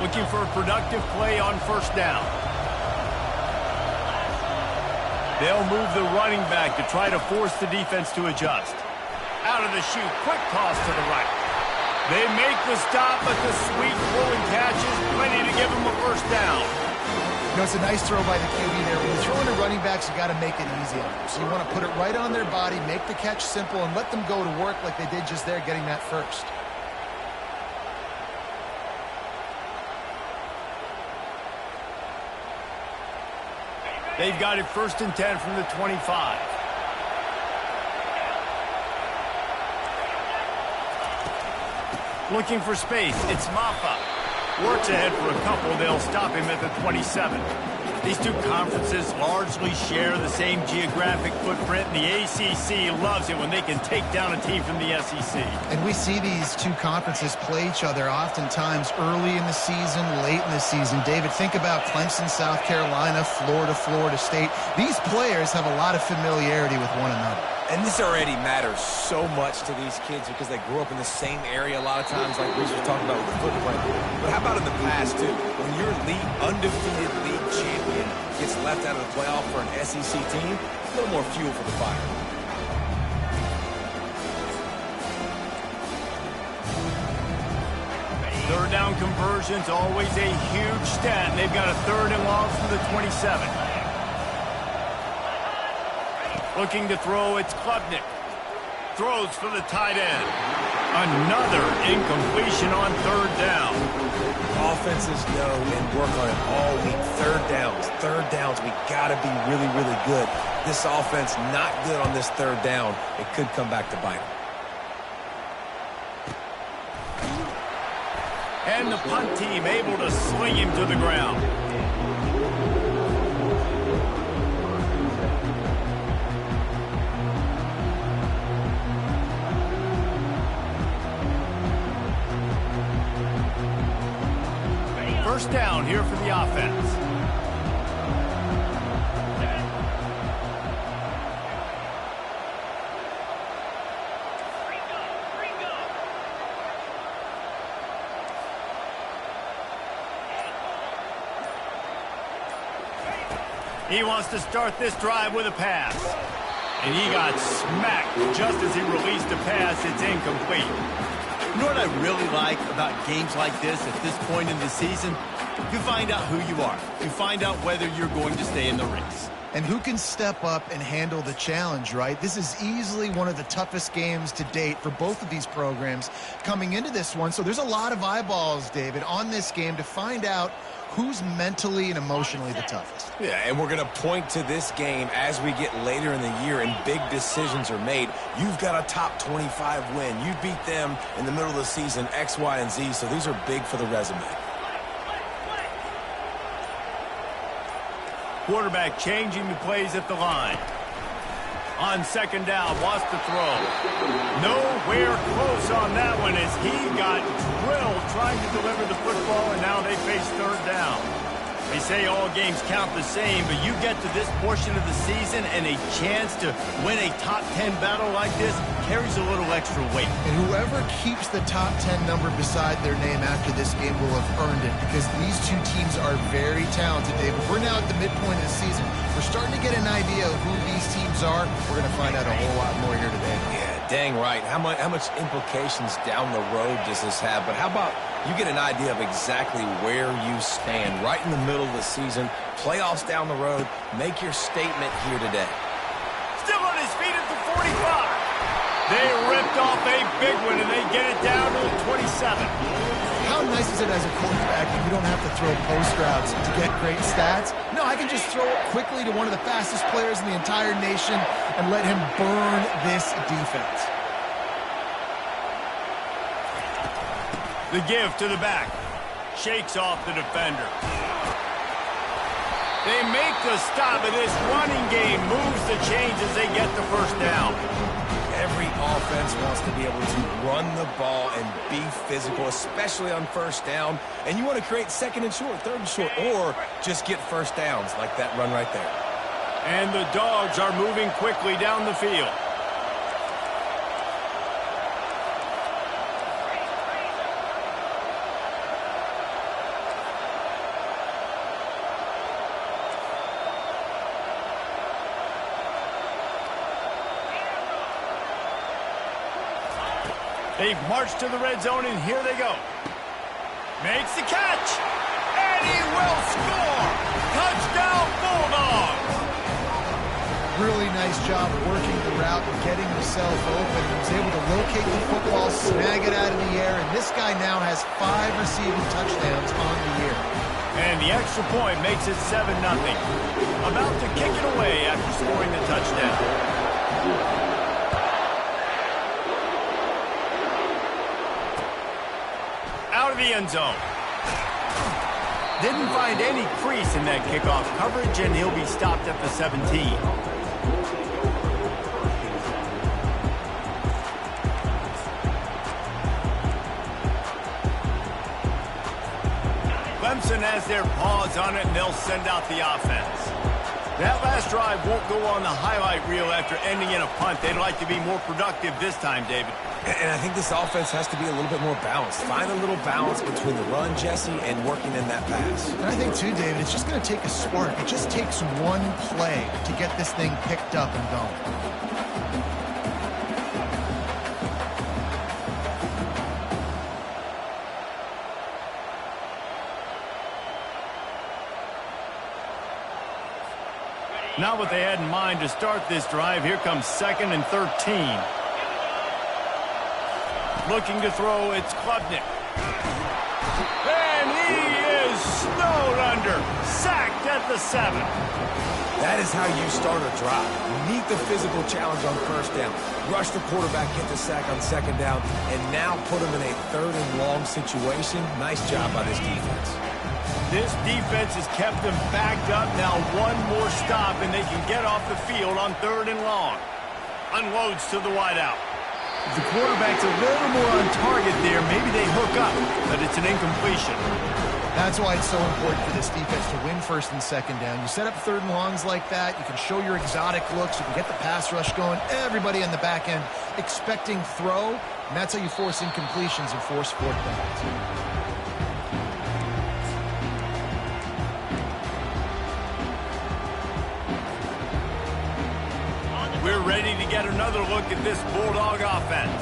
Looking for a productive play on first down. They'll move the running back to try to force the defense to adjust. Out of the chute, quick toss to the right. They make the stop, but the sweet rolling catch is plenty to give them a first down. You know, it's a nice throw by the QB there. When you're throwing to running backs, you got to make it easy on them. So you want to put it right on their body, make the catch simple, and let them go to work like they did just there, getting that first. They've got it 1st and 10 from the 25. Looking for space. It's Maffa. Works ahead for a couple. They'll stop him at the 27. These two conferences largely share the same geographic footprint, and the ACC loves it when they can take down a team from the SEC. And we see these two conferences play each other oftentimes early in the season, late in the season. David, think about Clemson, South Carolina, Florida State. These players have a lot of familiarity with one another. And this already matters so much to these kids because they grew up in the same area a lot of times, like Reese was talking about with the footprint. But how about in the past, too? When your undefeated league champion gets left out of the playoff for an SEC team, a little more fuel for the fire. Third down conversion's always a huge stat, and they've got a 3rd and long from the 27. Looking to throw, it's Klubnik. Throws for the tight end. Another incompletion on 3rd down. Offenses know and work on it all week. Third downs, we got to be really, really good. This offense not good on this 3rd down. It could come back to bite them. And the punt team able to sling him to the ground. First down here for the offense. He wants to start this drive with a pass. And he got smacked just as he released a pass. It's incomplete. You know what I really like about games like this at this point in the season? You find out who you are. You find out whether you're going to stay in the race. And who can step up and handle the challenge, right? This is easily one of the toughest games to date for both of these programs coming into this one. So there's a lot of eyeballs, David, on this game to find out who's mentally and emotionally the toughest. Yeah, and we're going to point to this game as we get later in the year and big decisions are made. You've got a top 25 win. You beat them in the middle of the season, X, Y, and Z, so these are big for the resume. Quarterback changing the plays at the line. On 2nd down, wants to throw. Nowhere close on that one as he got drilled trying to deliver the football, and now they face 3rd down. They say all games count the same, but you get to this portion of the season and a chance to win a top 10 battle like this carries a little extra weight. And whoever keeps the top 10 number beside their name after this game will have earned it because these two teams are very talented, David. We're now at the midpoint of the season. We're starting to get an idea of who these teams are. We're going to find out a whole lot more here today. Yeah, dang right. How much implications down the road does this have? But how about you get an idea of exactly where you stand right in the middle of the season, playoffs down the road, make your statement here today. Still on his feet at the 45. They ripped off a big one, and they get it down to the 27. How nice is it as a quarterback that you don't have to throw post routes to get great stats? No, I can just throw it quickly to one of the fastest players in the entire nation and let him burn this defense. The give to the back. Shakes off the defender. They make the stop, and this running game moves the chains as they get the first down. Every offense wants to be able to run the ball and be physical, especially on first down. And you want to create 2nd and short, 3rd and short, or just get first downs like that run right there. And the Dogs are moving quickly down the field. They've marched to the red zone, and here they go. Makes the catch, and he will score. Touchdown, Bulldogs. Really nice job working the route and getting himself open. He was able to locate the football, snag it out of the air, and this guy now has 5 receiving touchdowns on the year. And the extra point makes it 7-0. About to kick it away after scoring the touchdown. Out of the end zone. Didn't find any crease in that kickoff coverage, and he'll be stopped at the 17. Clemson has their paws on it, and they'll send out the offense. That last drive won't go on the highlight reel after ending in a punt. They'd like to be more productive this time, David. And I think this offense has to be a little bit more balanced. Find a little balance between the run, Jesse, and working in that pass. And I think, too, David, it's just going to take a spark. It just takes one play to get this thing picked up and going. Not what they had in mind to start this drive. Here comes 2nd and 13. Looking to throw, it's Klubnik. And he is snowed under. Sacked at the 7. That is how you start a drive. Meet the physical challenge on first down. Rush the quarterback, get the sack on 2nd down, and now put him in a 3rd and long situation. Nice job by this defense. This defense has kept them backed up. Now one more stop, and they can get off the field on 3rd and long. Unloads to the wideout. If the quarterback's a little more on target there, maybe they hook up, but it's an incompletion. That's why it's so important for this defense to win 1st and 2nd down. You set up 3rd and longs like that, you can show your exotic looks, you can get the pass rush going, everybody on the back end expecting throw, and that's how you force incompletions and force 4th downs. We're ready to get another look at this Bulldog offense.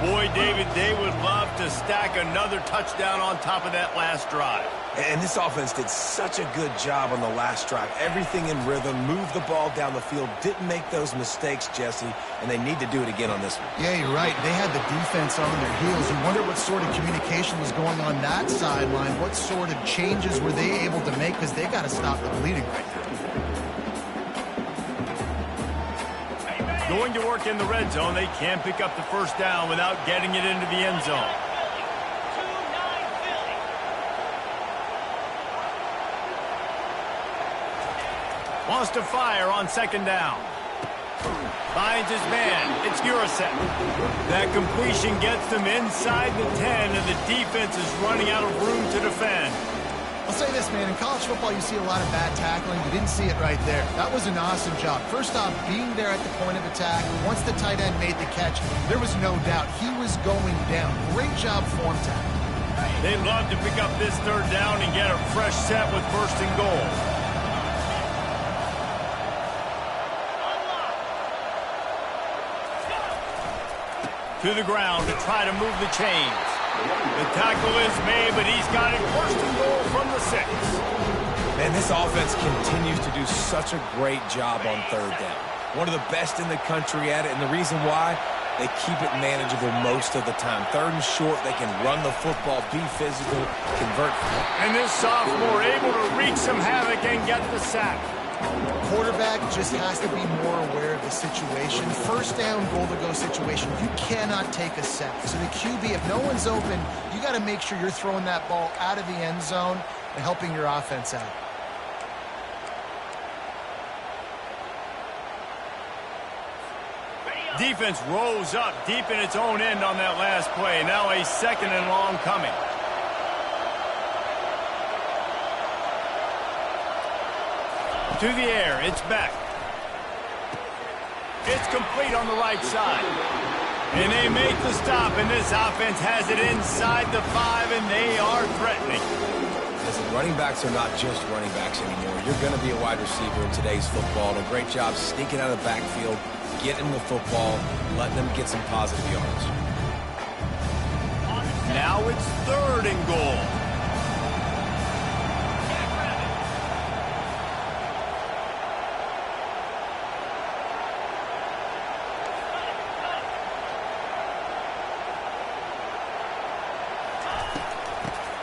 Boy, David, they would love to stack another touchdown on top of that last drive. And this offense did such a good job on the last drive. Everything in rhythm, moved the ball down the field, didn't make those mistakes, Jesse, and they need to do it again on this one. Yeah, you're right. They had the defense on their heels. You wonder what sort of communication was going on that sideline. What sort of changes were they able to make, because they got to stop the bleeding right now. Going to work in the red zone, they can pick up the 1st down without getting it into the end zone. Wants to fire on 2nd down. Finds his man. It's Urasek. That completion gets them inside the 10, and the defense is running out of room to defend. I'll say this, man, in college football you see a lot of bad tackling. You didn't see it right there. That was an awesome job. First off, being there at the point of attack. Once the tight end made the catch, there was no doubt he was going down. Great job form tackle. They'd love to pick up this 3rd down and get a fresh set with 1st and goal. To the ground to try to move the chains. The tackle is made, but he's got it 1st and goal from the 6. Man, this offense continues to do such a great job on 3rd down. One of the best in the country at it, and the reason why, they keep it manageable most of the time. 3rd and short, they can run the football, be physical, convert. And this sophomore able to wreak some havoc and get the sack. Quarterback just has to be more aware of the situation. 1st down, goal-to-go situation. You cannot take a sack. So the QB, if no one's open, you got to make sure you're throwing that ball out of the end zone and helping your offense out. Defense rose up deep in its own end on that last play. Now a 2nd and long coming. To the air, it's back. It's complete on the right side. And they make the stop, and this offense has it inside the 5, and they are threatening. Listen, running backs are not just running backs anymore. You're going to be a wide receiver in today's football. And a great job sneaking out of the backfield, getting the football, letting them get some positive yards. Now it's 3rd and goal.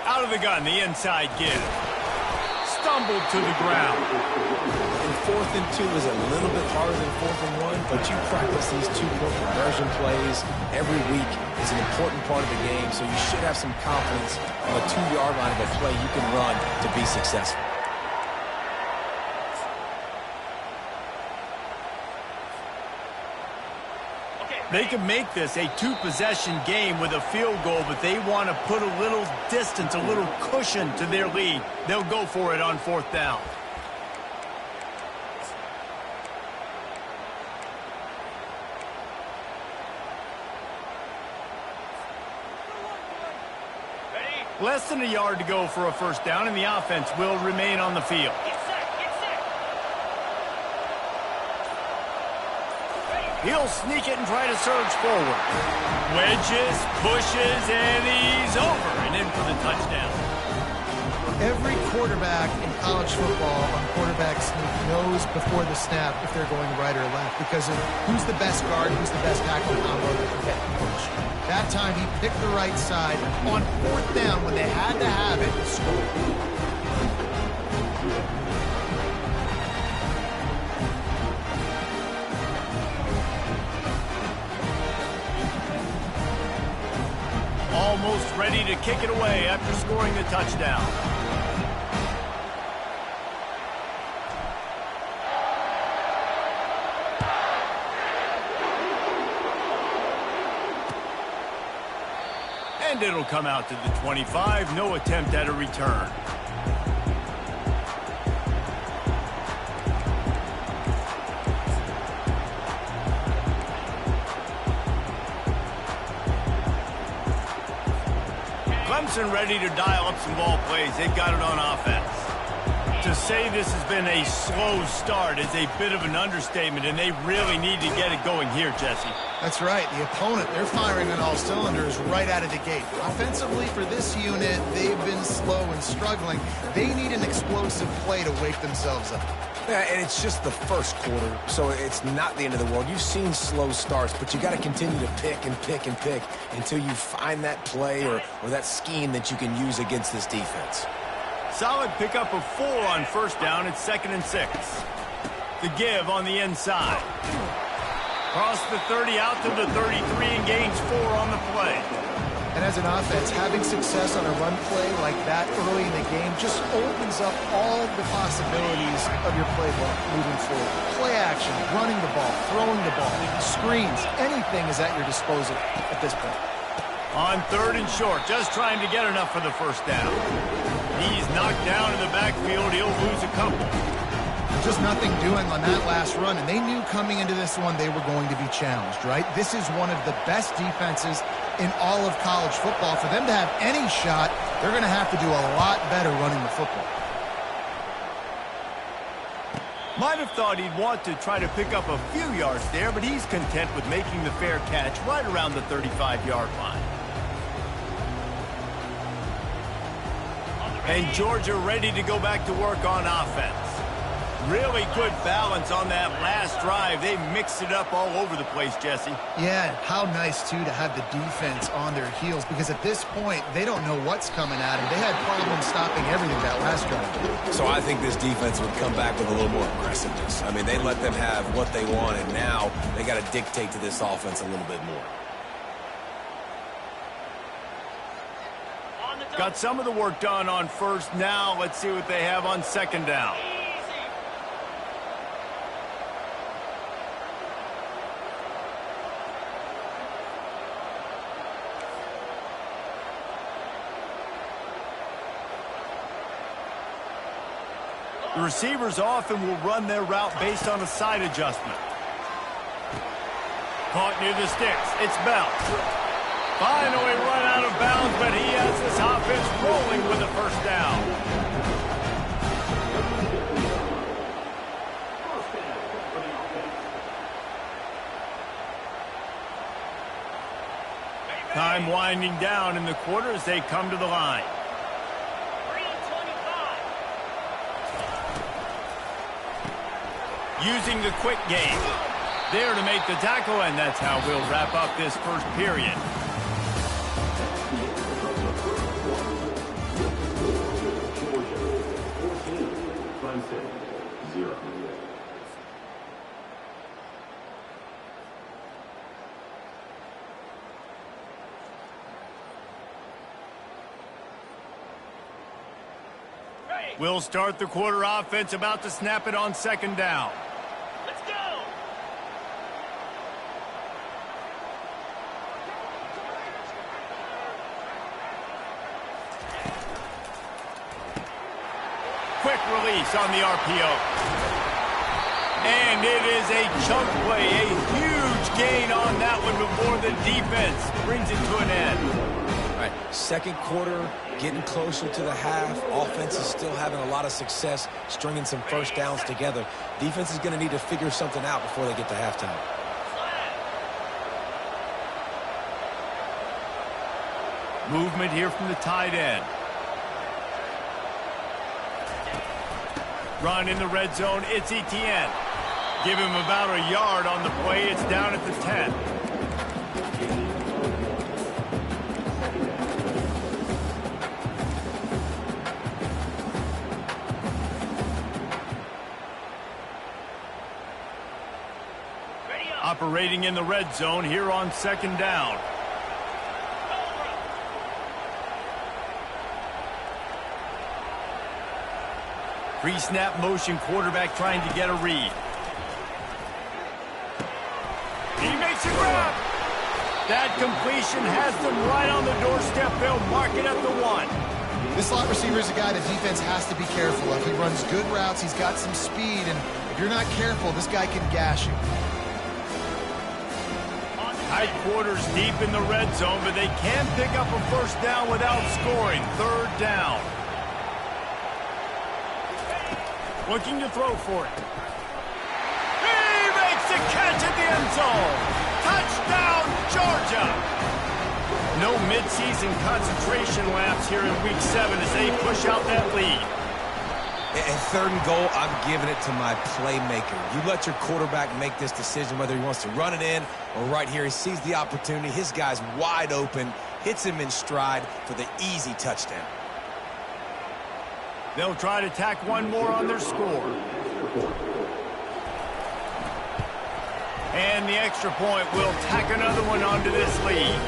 Out of the gun, the inside give. Stumbled to the ground. And 4th and 2 is a little bit harder than 4th and 1, but you practice these 2-point conversion plays every week. It's an important part of the game, so you should have some confidence on the 2-yard line of a play you can run to be successful. They can make this a 2-possession game with a field goal, but they want to put a little distance, a little cushion to their lead. They'll go for it on 4th down. Less than a yard to go for a 1st down, and the offense will remain on the field. He'll sneak it and try to surge forward. Wedges, pushes, and he's over and in for the touchdown. Every quarterback in college football on quarterback sneak knows before the snap if they're going right or left because of who's the best guard, who's the best tackle combo that can get pushed. That time he picked the right side on 4th down when they had to have it, scored. Almost ready to kick it away after scoring the touchdown. And it'll come out to the 25. No attempt at a return. Clemson ready to dial up some ball plays. They've got it on offense. To say this has been a slow start is a bit of an understatement, and they really need to get it going here, Jesse. That's right. The opponent, they're firing on all cylinders right out of the gate. Offensively, for this unit, they've been slow and struggling. They need an explosive play to wake themselves up. Yeah, and it's just the 1st quarter, so it's not the end of the world. You've seen slow starts, but you got to continue to pick and pick and pick until you find that play or that scheme that you can use against this defense. Solid pickup of 4 on 1st down. It's 2nd and 6. The give on the inside. Across the 30 out to the 33 and gains 4 on the play. And as an offense, having success on a run play like that early in the game just opens up all the possibilities of your playbook moving forward. Play action, running the ball, throwing the ball, screens, anything is at your disposal at this point. On 3rd and short, just trying to get enough for the 1st down. He's knocked down in the backfield. He'll lose a couple. Just nothing doing on that last run, and they knew coming into this one they were going to be challenged, right? This is one of the best defenses in all of college football. For them to have any shot, they're going to have to do a lot better running the football. Might have thought he'd want to try to pick up a few yards there, but he's content with making the fair catch right around the 35-yard line. And Georgia ready to go back to work on offense. Really good balance on that last drive. They mixed it up all over the place, Jesse. Yeah, how nice, too, to have the defense on their heels because at this point, they don't know what's coming at them. They had problems stopping everything that last drive. So I think this defense would come back with a little more aggressiveness. I mean, they let them have what they want, and now they got to dictate to this offense a little bit more. Got some of the work done on 1st. Now let's see what they have on 2nd down. The receivers often will run their route based on a side adjustment. Caught near the sticks. It's Bell. Finally run out of bounds, but he has this offense rolling with the 1st down. Time winding down in the quarter as they come to the line. Using the quick game. There to make the tackle, and that's how we'll wrap up this first period. We'll start the quarter offense, about to snap it on second down. Let's go! Quick release on the RPO. And it is a chunk play, a huge gain on that one before the defense brings it to an end. All right, second quarter, getting closer to the half. Offense is still having a lot of success stringing some first downs together. Defense is going to need to figure something out before they get to halftime. Movement here from the tight end. Run in the red zone, it's Etienne. Give him about a yard on the play. It's down at the 10. Operating in the red zone here on second down. Pre-snap motion, quarterback trying to get a read. He makes a grab. That completion has them right on the doorstep. They'll mark it at the 1. This slot receiver is a guy the defense has to be careful of. He runs good routes. He's got some speed, and if you're not careful, this guy can gash you. Tight quarters deep in the red zone, but they can pick up a first down without scoring. Third down. Looking to throw for it. He makes the catch at the end zone. Touchdown, Georgia. No midseason concentration laps here in Week 7 as they push out that lead. And third and goal, I'm giving it to my playmaker. You let your quarterback make this decision whether he wants to run it in or right here. He sees the opportunity. His guy's wide open, hits him in stride for the easy touchdown. They'll try to tack one more on their score. And the extra point will tack another one onto this lead.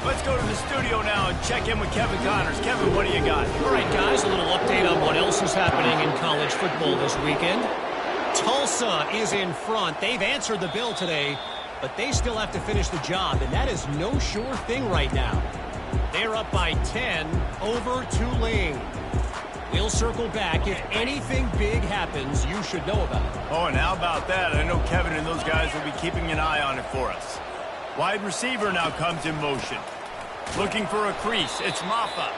Let's go to the studio now and check in with Kevin Connors. Kevin, what do you got? All right, guys, a little update on what else is happening in college football this weekend. Tulsa is in front. They've answered the bell today, but they still have to finish the job, and that is no sure thing right now. They're up by 10 over Tulane. We'll circle back. If anything big happens, you should know about it. Oh, and how about that? I know Kevin and those guys will be keeping an eye on it for us. Wide receiver now comes in motion. Looking for a crease. It's Maffa.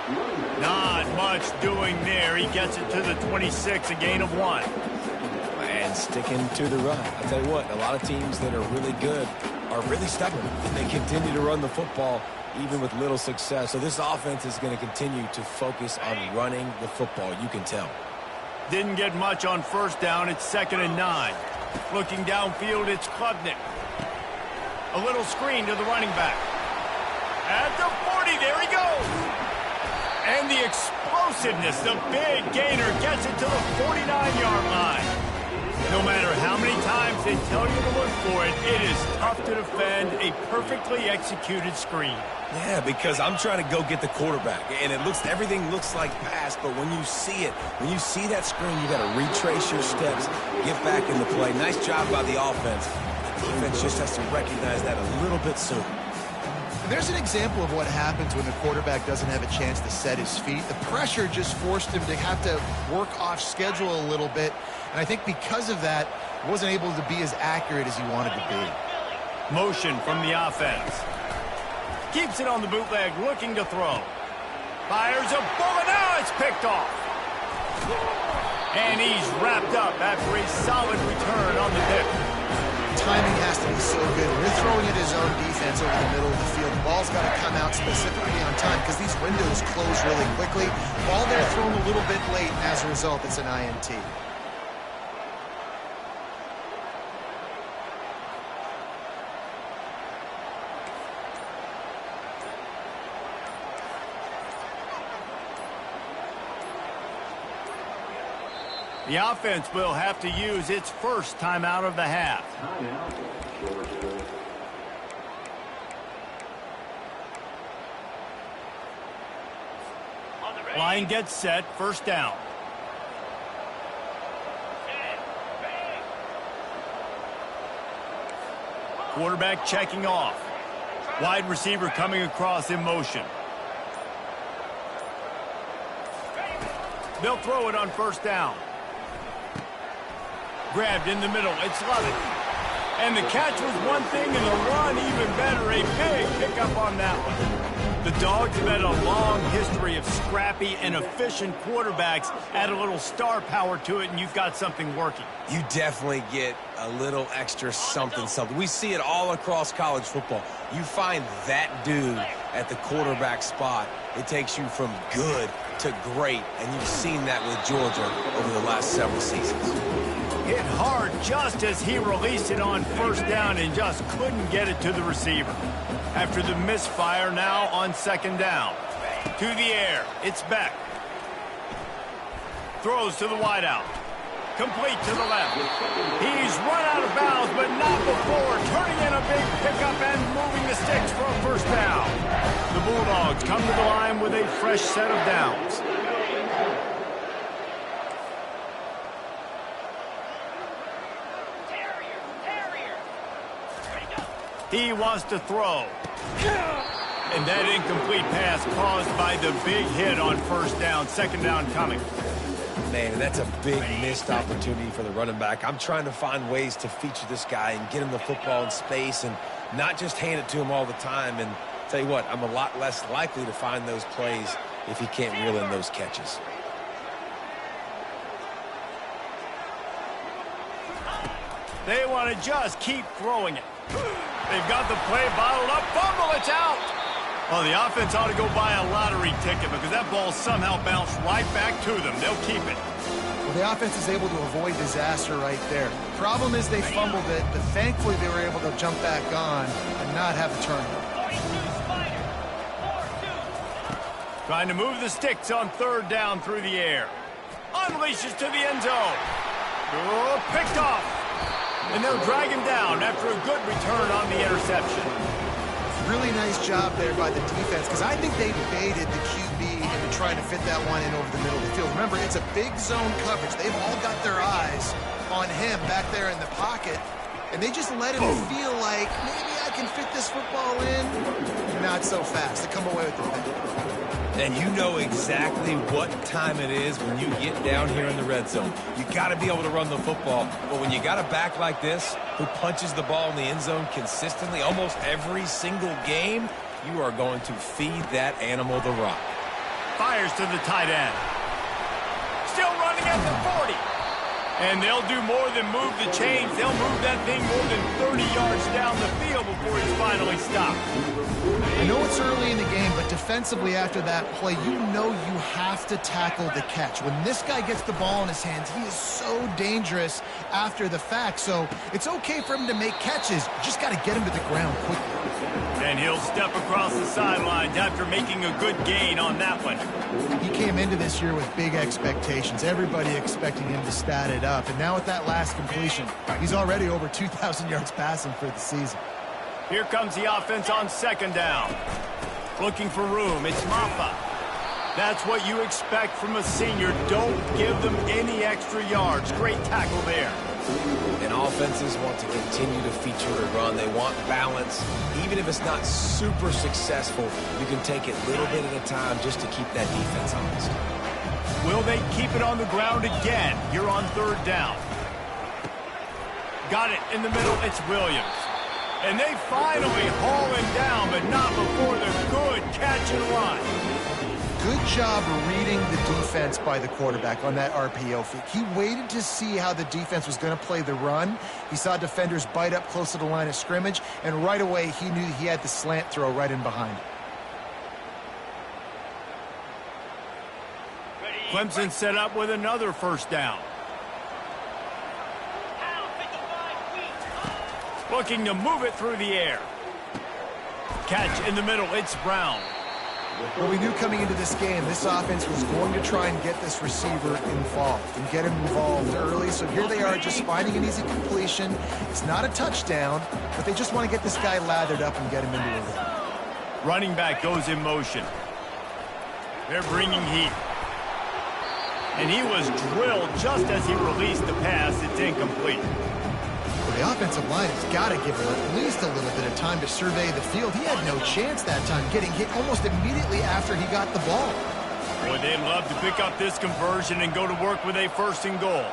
Not much doing there. He gets it to the 26, a gain of 1. And sticking to the run. I'll tell you what, a lot of teams that are really good are really stubborn. And they continue to run the football even with little success. So this offense is going to continue to focus on running the football. You can tell. Didn't get much on first down. It's 2nd and 9. Looking downfield, it's Klubnik. A little screen to the running back. At the 40, there he goes. And the explosiveness, the big gainer gets it to the 49-yard line. No matter how many times they tell you to look for it, it is tough to defend a perfectly executed screen. Yeah, because I'm trying to go get the quarterback, and everything looks like pass, but when you see it, when you see that screen, you got to retrace your steps, get back in the play. Nice job by the offense. The defense just has to recognize that a little bit sooner. There's an example of what happens when the quarterback doesn't have a chance to set his feet. The pressure just forced him to have to work off schedule a little bit, and I think because of that, he wasn't able to be as accurate as he wanted to be. Motion from the offense. Keeps it on the bootleg, looking to throw. Fires a bullet, now it's picked off. And he's wrapped up after a solid return on the pick. timing has to be so good. When you're throwing at his own defense over the middle of the field, the ball's got to come out specifically on time because these windows close really quickly. Ball there thrown a little bit late, and as a result, it's an INT. The offense will have to use its first timeout of the half. Line gets set, first down. Quarterback checking off. Wide receiver coming across in motion. They'll throw it on first down. Grabbed in the middle. It's Lovett. And the catch was one thing, and the run even better. A big pickup on that one. The Dogs have had a long history of scrappy and efficient quarterbacks. Add a little star power to it, and you've got something working. You definitely get a little extra something. We see it all across college football. You find that dude at the quarterback spot, it takes you from good to great, and you've seen that with Georgia over the last several seasons. Hit hard just as he released it on first down and just couldn't get it to the receiver. After the misfire, now on second down. To the air, it's Beck. Throws to the wideout. Complete to the left. He's run out of bounds, but not before turning in a big pickup and moving the sticks for a first down. The Bulldogs come to the line with a fresh set of downs. He wants to throw. And that incomplete pass caused by the big hit on first down. Second down coming. Man, that's a big missed opportunity for the running back. I'm trying to find ways to feature this guy and get him the football in space and not just hand it to him all the time. And tell you what, I'm a lot less likely to find those plays if he can't reel in those catches. They want to just keep throwing it. They've got the play bottled up. Fumble, it's out. Well, the offense ought to go buy a lottery ticket because that ball somehow bounced right back to them. They'll keep it. Well, the offense is able to avoid disaster right there. Problem is they fumbled it, but thankfully they were able to jump back on and not have the turnover. Trying to move the sticks on third down through the air. Unleashes to the end zone. Oh, picked off. And they'll drag him down after a good return on the interception. Really nice job there by the defense because I think they baited the QB into trying to fit that one in over the middle of the field. Remember, it's a big zone coverage. They've all got their eyes on him back there in the pocket, and they just let him feel like maybe I can fit this football in. Not so fast. They come away with the win. And you know exactly what time it is when you get down here in the red zone. You got to be able to run the football. But when you got a back like this who punches the ball in the end zone consistently almost every single game, you are going to feed that animal the rock. Fires to the tight end. Still running at the 40. And they'll do more than move the chains. They'll move that thing more than 30 yards down the field before he's finally stopped. I know it's early in the game, but defensively after that play, you know you have to tackle the catch. When this guy gets the ball in his hands, he is so dangerous after the fact. So it's okay for him to make catches. You just got to get him to the ground quickly. And he'll step across the sidelines after making a good gain on that one. He came into this year with big expectations. Everybody expecting him to stat it up. And now with that last completion, he's already over 2,000 yards passing for the season. Here comes the offense on second down. Looking for room. It's Maffa. That's what you expect from a senior. Don't give them any extra yards. Great tackle there. And offenses want to continue to feature the run. They want balance. Even if it's not super successful, you can take it little bit at a time just to keep that defense honest. Will they keep it on the ground again here on third down? Got it in the middle. It's Williams. And they finally haul him down, but not before the good catch and run. Good job reading the defense by the quarterback on that RPO fake. He waited to see how the defense was going to play the run. He saw defenders bite up close to the line of scrimmage, and right away he knew he had the slant throw right in behind. Clemson set up with another first down. Looking to move it through the air. Catch in the middle, it's Brown. Well, we knew coming into this game, this offense was going to try and get this receiver involved and get him involved early. So here they are just finding an easy completion. It's not a touchdown, but they just want to get this guy lathered up and get him into a run. Running back goes in motion. They're bringing heat. And he was drilled just as he released the pass. It's incomplete. Well, the offensive line has got to give him at least a little bit of time to survey the field. He had no chance that time, getting hit almost immediately after he got the ball. Boy, they'd love to pick up this conversion and go to work with a 1st and goal.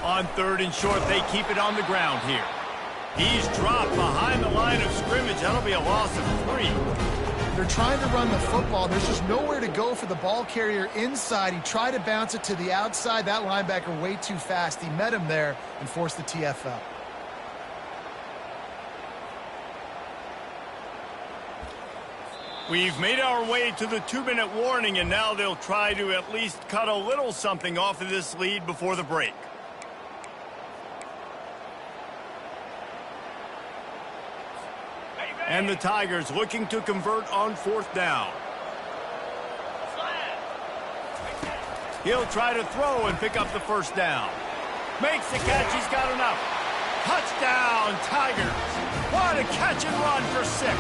On 3rd and short, they keep it on the ground here. He's dropped behind the line of scrimmage. That'll be a loss of 3. They're trying to run the football. There's just nowhere to go for the ball carrier inside. He tried to bounce it to the outside. That linebacker way too fast. He met him there and forced the TFL. We've made our way to the 2-minute warning, and now they'll try to at least cut a little something off of this lead before the break. And the Tigers looking to convert on 4th down. He'll try to throw and pick up the 1st down. Makes the catch. He's got enough. Touchdown, Tigers. What a catch and run for 6.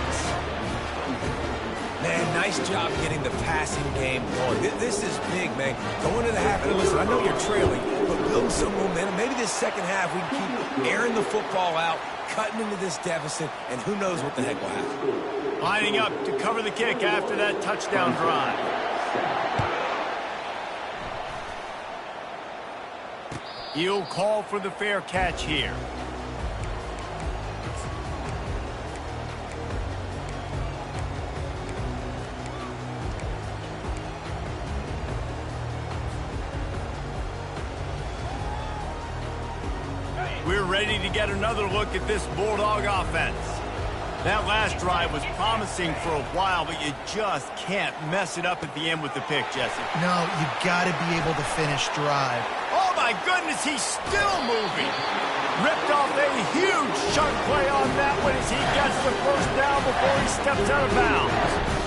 Man, nice job getting the passing game going. This is big, man. Going to the half, and listen, I know you're trailing, but building some momentum. Maybe this second half we can keep airing the football out, cutting into this deficit, and who knows what the heck will happen. Lining up to cover the kick after that touchdown drive. He'll call for the fair catch here. We're ready to get another look at this Bulldog offense. That last drive was promising for a while, but you just can't mess it up at the end with the pick, Jesse. No, you got to be able to finish drive. Oh, my goodness, he's still moving. Ripped off a huge chunk play on that one as he gets the 1st down before he steps out of bounds.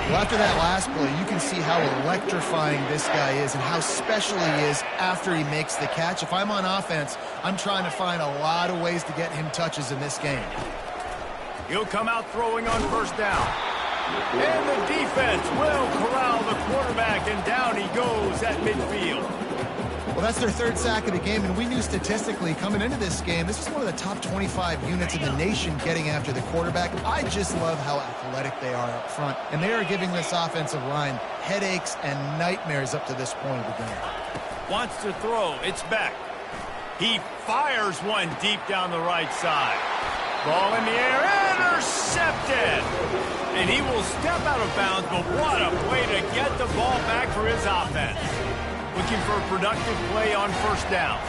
Well, after that last play, you can see how electrifying this guy is and how special he is after he makes the catch. If I'm on offense, I'm trying to find a lot of ways to get him touches in this game. He'll come out throwing on 1st down. And the defense will corral the quarterback, and down he goes at midfield. Well, that's their 3rd sack of the game, and we knew statistically coming into this game, this is one of the top 25 units in the nation getting after the quarterback. I just love how athletic they are up front, and they are giving this offensive line headaches and nightmares up to this point of the game. Wants to throw. It's Beck. He fires one deep down the right side. Ball in the air, intercepted! And he will step out of bounds, but what a play to get the ball back for his offense. Looking for a productive play on 1st down.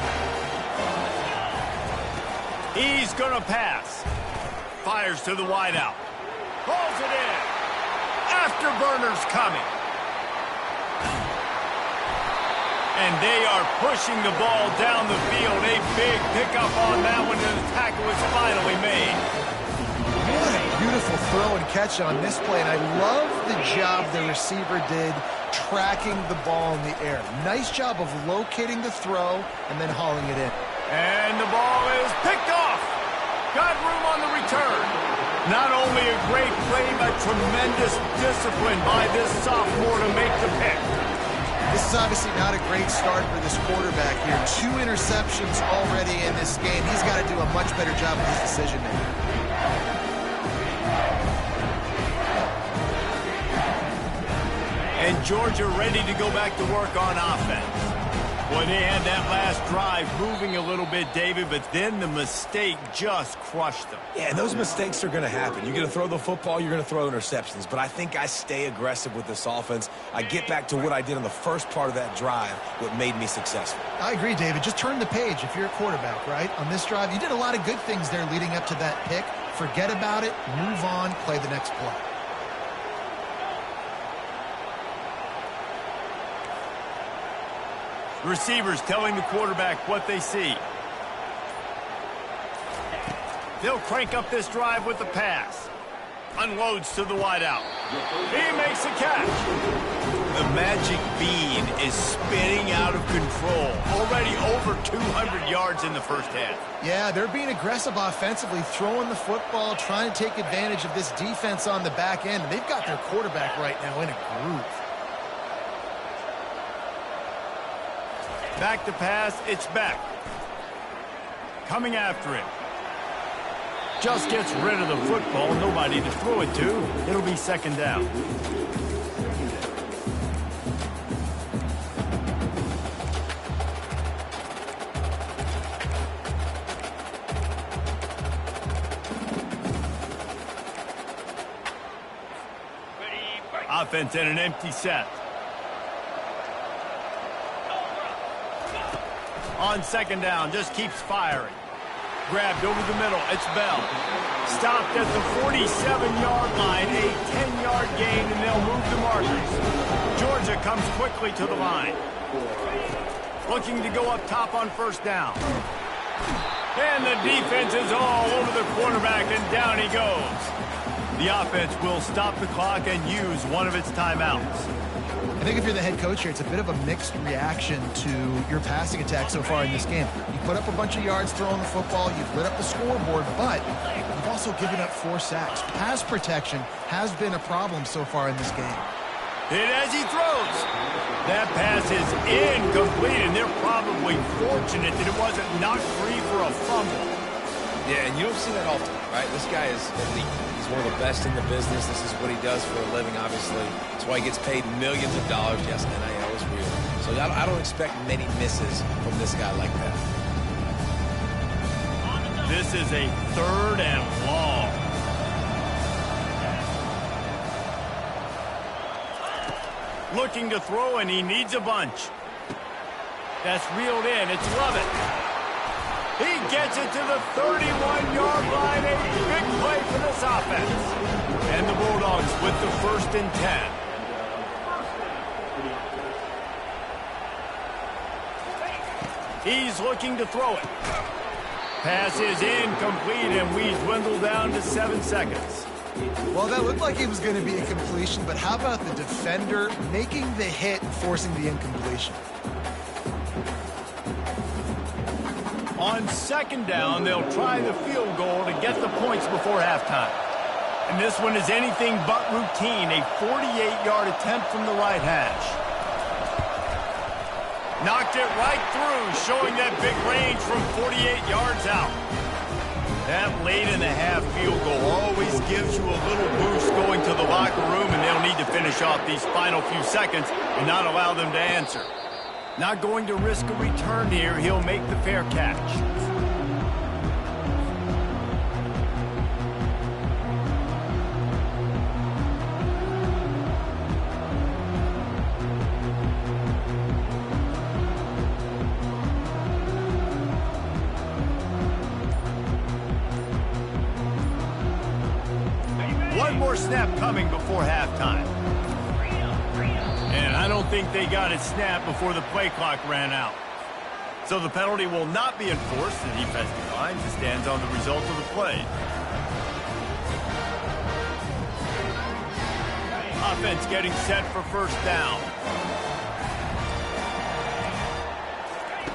He's going to pass. Fires to the wideout. Pulls it in. Afterburner's coming. And they are pushing the ball down the field. A big pickup on that one, and the tackle is finally made. What a beautiful throw and catch on this play, and I love the job the receiver did tracking the ball in the air. Nice job of locating the throw and then hauling it in. And the ball is picked off. Got room on the return. Not only a great play, but tremendous discipline by this sophomore to make the pick. This is obviously not a great start for this quarterback here. 2 interceptions already in this game. He's got to do a much better job with his decision making. And Georgia ready to go back to work on offense. Boy, they had that last drive moving a little bit, David, but then the mistake just crushed them. Yeah, and those mistakes are going to happen. You're going to throw the football, you're going to throw interceptions. But I think I stay aggressive with this offense. I get back to what I did on the first part of that drive, what made me successful. I agree, David. Just turn the page if you're a quarterback, right? On this drive, you did a lot of good things there leading up to that pick. Forget about it, move on, play the next play. Receivers telling the quarterback what they see. They'll crank up this drive with the pass. Unloads to the wideout. He makes a catch. The magic bean is spinning out of control. Already over 200 yards in the first half. Yeah, they're being aggressive offensively, throwing the football, trying to take advantage of this defense on the back end. And they've got their quarterback right now in a groove. Back to pass, it's back. Coming after it. Just gets rid of the football, nobody to throw it to. It'll be second down. Offense in an empty set. On second down, just keeps firing. Grabbed over the middle, it's Bell. Stopped at the 47-yard line, a 10-yard gain, and they'll move the markers. Georgia comes quickly to the line. Looking to go up top on first down. And the defense is all over the quarterback, and down he goes. The offense will stop the clock and use one of its timeouts. I think if you're the head coach here, it's a bit of a mixed reaction to your passing attack so far in this game. You put up a bunch of yards throwing the football, you've lit up the scoreboard, but you've also given up 4 sacks. Pass protection has been a problem so far in this game. And as he throws, that pass is incomplete, and they're probably fortunate that it wasn't knocked free for a fumble. Yeah, and you don't see that often, right? This guy is elite. He's one of the best in the business. This is what he does for a living, obviously. That's why he gets paid millions of dollars. Yes, NIL is real. So I don't expect many misses from this guy like that. This is a 3rd and long. Looking to throw, and he needs a bunch. That's reeled in. It's Lovett. He gets it to the 31-yard line. A big play for this offense. And the Bulldogs with the 1st and 10. He's looking to throw it. Pass is incomplete, and we dwindle down to 7 seconds. Well, that looked like it was going to be a completion, but how about the defender making the hit and forcing the incompletion? On second down, they'll try the field goal to get the points before halftime. And this one is anything but routine, a 48-yard attempt from the right hash. Knocked it right through, showing that big range from 48 yards out. That late in the half field goal always gives you a little boost going to the locker room, and they'll need to finish off these final few seconds and not allow them to answer. Not going to risk a return here. He'll make the fair catch. One more snap coming before halftime. And I don't think they got it snapped before the play clock ran out. So the penalty will not be enforced. The defense declines and stands on the result of the play. Offense getting set for first down.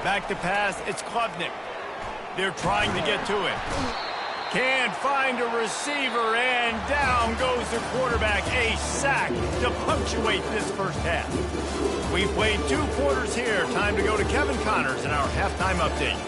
Back to pass, it's Klubnik. They're trying to get to it. Can't find a receiver, and down goes the quarterback. A sack to punctuate this first half. We've played 2 quarters here. Time to go to Kevin Connors in our halftime update.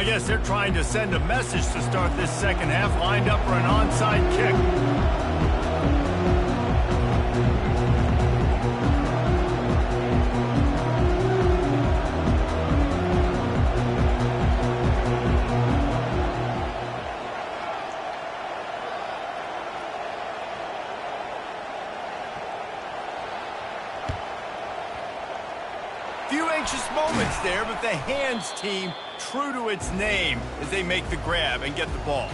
I guess they're trying to send a message to start this second half, lined up for an onside kick. Few anxious moments there, but the hands team true to its name as they make the grab and get the ball.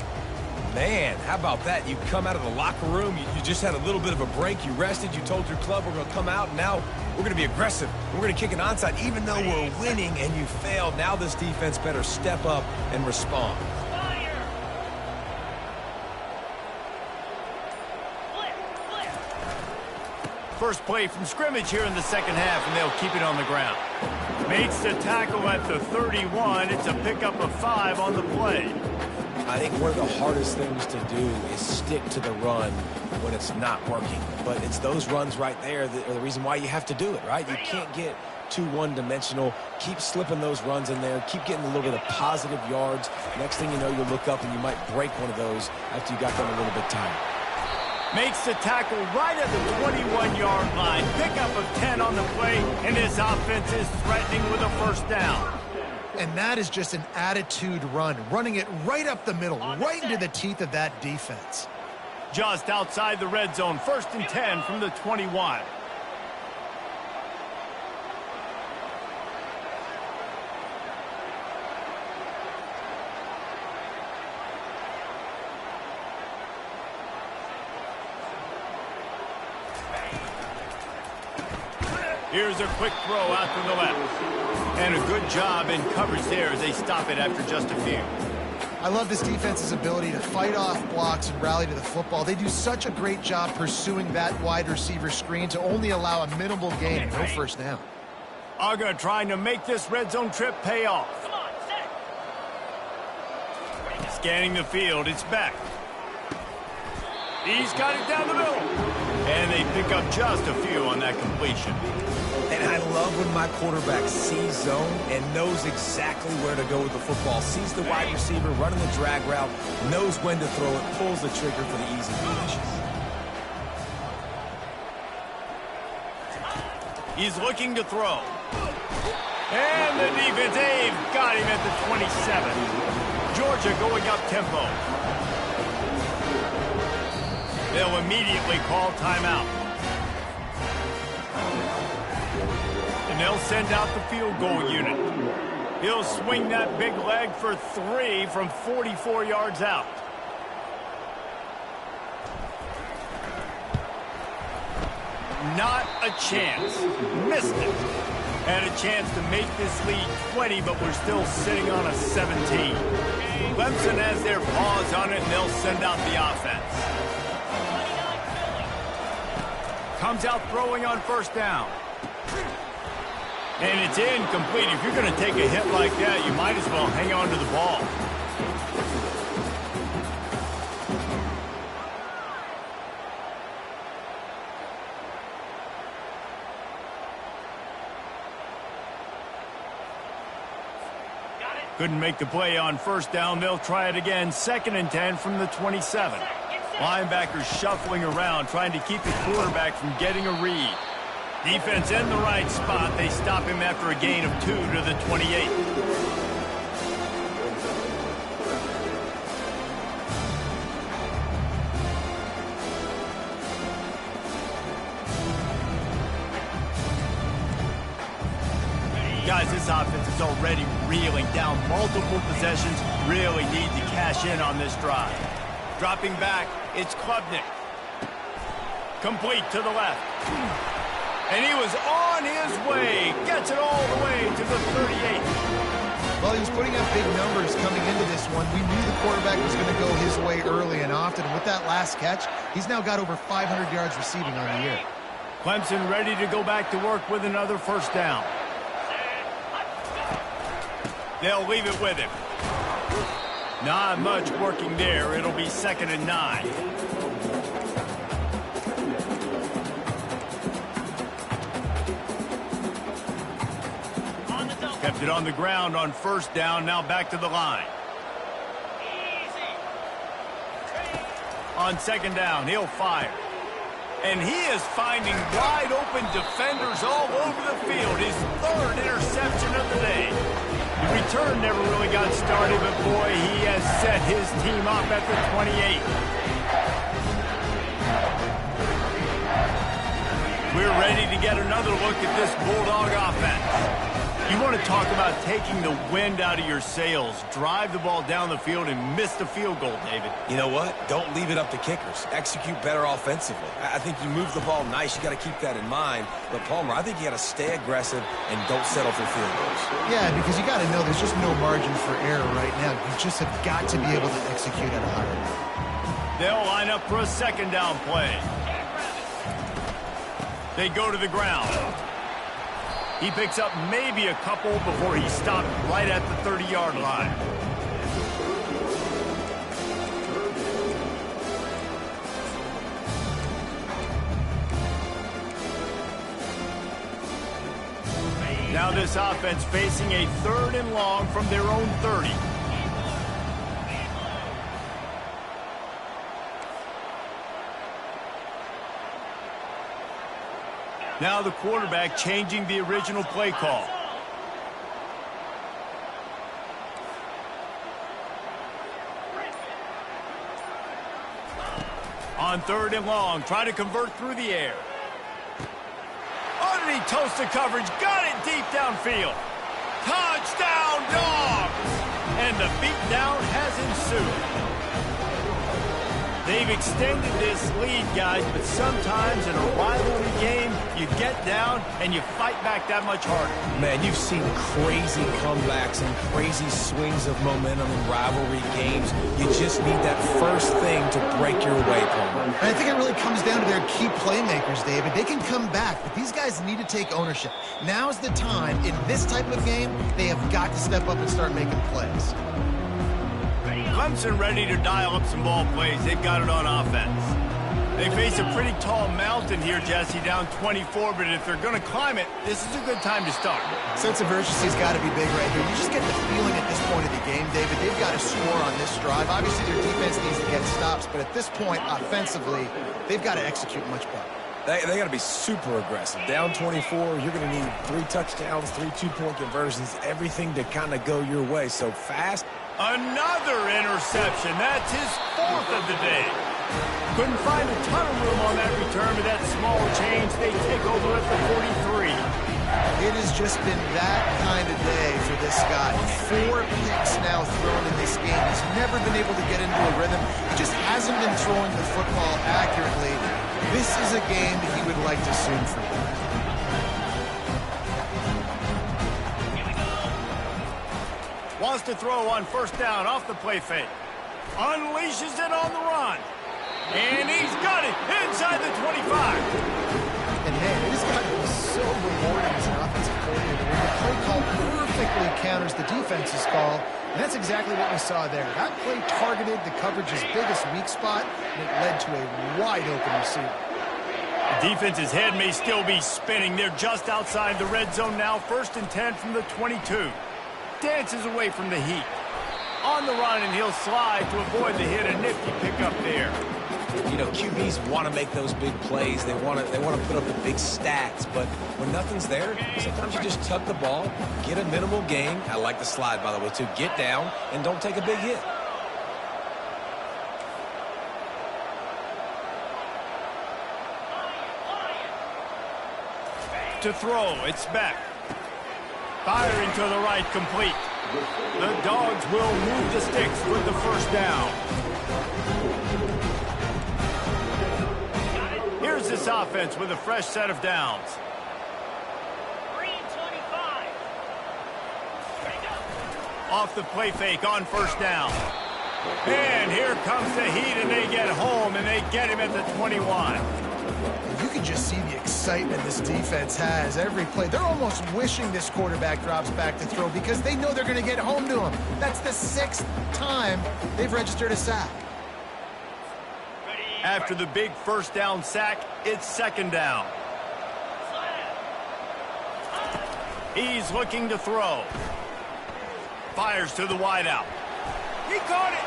Man, how about that? You come out of the locker room, you just had a little bit of a break, you rested, you told your club we're going to come out, and now we're going to be aggressive. We're going to kick an onside, even though we're winning and you failed. Now this defense better step up and respond. First play from scrimmage here in the second half, and they'll keep it on the ground. Makes the tackle at the 31. It's a pickup of 5 on the play. I think one of the hardest things to do is stick to the run when it's not working. But it's those runs right there that are the reason why you have to do it, right? You can't get too one-dimensional. Keep slipping those runs in there. Keep getting a little bit of positive yards. Next thing you know, you'll look up and you might break one of those after you got them a little bit tired. Makes the tackle right at the 21-yard line. Pickup of 10 on the play, and his offense is threatening with a first down. And that is just an attitude run, running it right up the middle, right into the teeth of that defense. Just outside the red zone, 1st and 10 from the 21. Here's a quick throw out to the left. And a good job in coverage there as they stop it after just a few. I love this defense's ability to fight off blocks and rally to the football. They do such a great job pursuing that wide receiver screen to only allow a minimal gain and no first down. Aga trying to make this red zone trip pay off. Scanning the field, it's back. He's got it down the middle. And they pick up just a few on that completion. And I love when my quarterback sees zone and knows exactly where to go with the football. Sees the wide receiver running the drag route, knows when to throw it, pulls the trigger for the easy finish. He's looking to throw. And the defense, they've got him at the 27. Georgia going up tempo. They'll immediately call timeout. And they'll send out the field goal unit. He'll swing that big leg for 3 from 44 yards out. Not a chance. Missed it. Had a chance to make this lead 20, but we're still sitting on a 17. Clemson has their paws on it, and they'll send out the offense. Comes out throwing on first down. And it's incomplete. If you're going to take a hit like that, you might as well hang on to the ball. Couldn't make the play on first down. They'll try it again. 2nd and 10 from the 27. Linebackers shuffling around, trying to keep the quarterback from getting a read. Defense in the right spot. They stop him after a gain of 2 to the 28. Guys, this offense is already reeling down multiple possessions. Really need to cash in on this drive. Dropping back, it's Klubnik. Complete to the left. And he was on his way. Gets it all the way to the 38. Well, he was putting up big numbers coming into this one. We knew the quarterback was going to go his way early and often. And with that last catch, he's now got over 500 yards receiving on the year. Clemson ready to go back to work with another first down. They'll leave it with him. Not much working there. It'll be 2nd and 9. Kept it on the ground on first down, now back to the line. On second down, he'll fire. And he is finding wide open defenders all over the field. His third interception of the day. The return never really got started, but boy, he has set his team up at the 28. We're ready to get another look at this Bulldog offense. You want to talk about taking the wind out of your sails. Drive the ball down the field and miss the field goal, David. You know what? Don't leave it up to kickers. Execute better offensively. I think you move the ball nice. You got to keep that in mind. But, Palmer, I think you got to stay aggressive and don't settle for field goals. Yeah, because you got to know there's just no margin for error right now. You just have got to be able to execute at a higher level. They'll line up for a second down play. They go to the ground. He picks up maybe a couple before he stopped right at the 30-yard line. Now this offense facing a 3rd and long from their own 30. Now the quarterback changing the original play call. On 3rd and long, trying to convert through the air. Underneath toasted coverage, got it deep downfield. Touchdown, Dogs! And the beatdown has ensued. They've extended this lead, guys, but sometimes in a rivalry game, you get down and you fight back that much harder. Man, you've seen crazy comebacks and crazy swings of momentum in rivalry games. You just need that first thing to break your way, Palmer. And I think it really comes down to their key playmakers, David. They can come back, but these guys need to take ownership. Now's the time. In this type of game, they have got to step up and start making plays. Clemson ready to dial up some ball plays. They've got it on offense. They face a pretty tall mountain here, Jesse, down 24, but if they're going to climb it, this is a good time to start. Sense of urgency's got to be big right here. You just get the feeling at this point of the game, David, they've got to score on this drive. Obviously, their defense needs to get stops, but at this point, offensively, they've got to execute much better. They got to be super aggressive. Down 24, you're going to need 3 touchdowns, 3 two-point conversions, everything to kind of go your way. So fast. Another interception. That's his 4th of the day. Couldn't find a ton of room on that return, but that small change, they take over at the 43. It has just been that kind of day for this guy. 4 picks now thrown in this game. He's never been able to get into a rhythm. He just hasn't been throwing the football accurately. This is a game that he would like to soon forget. Wants to throw on first down off the play fake. Unleashes it on the run. And he's got it inside the 25. And man, it has got to be so rewarding as an offensive coordinator when the play call perfectly counters the defense's call. And that's exactly what we saw there. That play targeted the coverage's biggest weak spot, and it led to a wide-open receiver. The defense's head may still be spinning. They're just outside the red zone now. 1st and 10 from the 22. Dances away from the heat. On the run, and he'll slide to avoid the hit. A nifty pickup there. You know, QBs want to make those big plays. They want to put up the big stats. But when nothing's there, sometimes you just tuck the ball, get a minimal gain. I like the slide, by the way, too. Get down and don't take a big hit. To throw, it's back. Firing to the right, complete. The Dogs will move the sticks with the first down. Here's this offense with a fresh set of downs. 3:25. Off the play fake on first down. And here comes the heat, and they get home, and they get him at the 21. You can just see the excitement this defense has every play. They're almost wishing this quarterback drops back to throw because they know they're going to get home to him. That's the 6th time they've registered a sack. After the big first down sack, it's second down. He's looking to throw. Fires to the wideout. He caught it.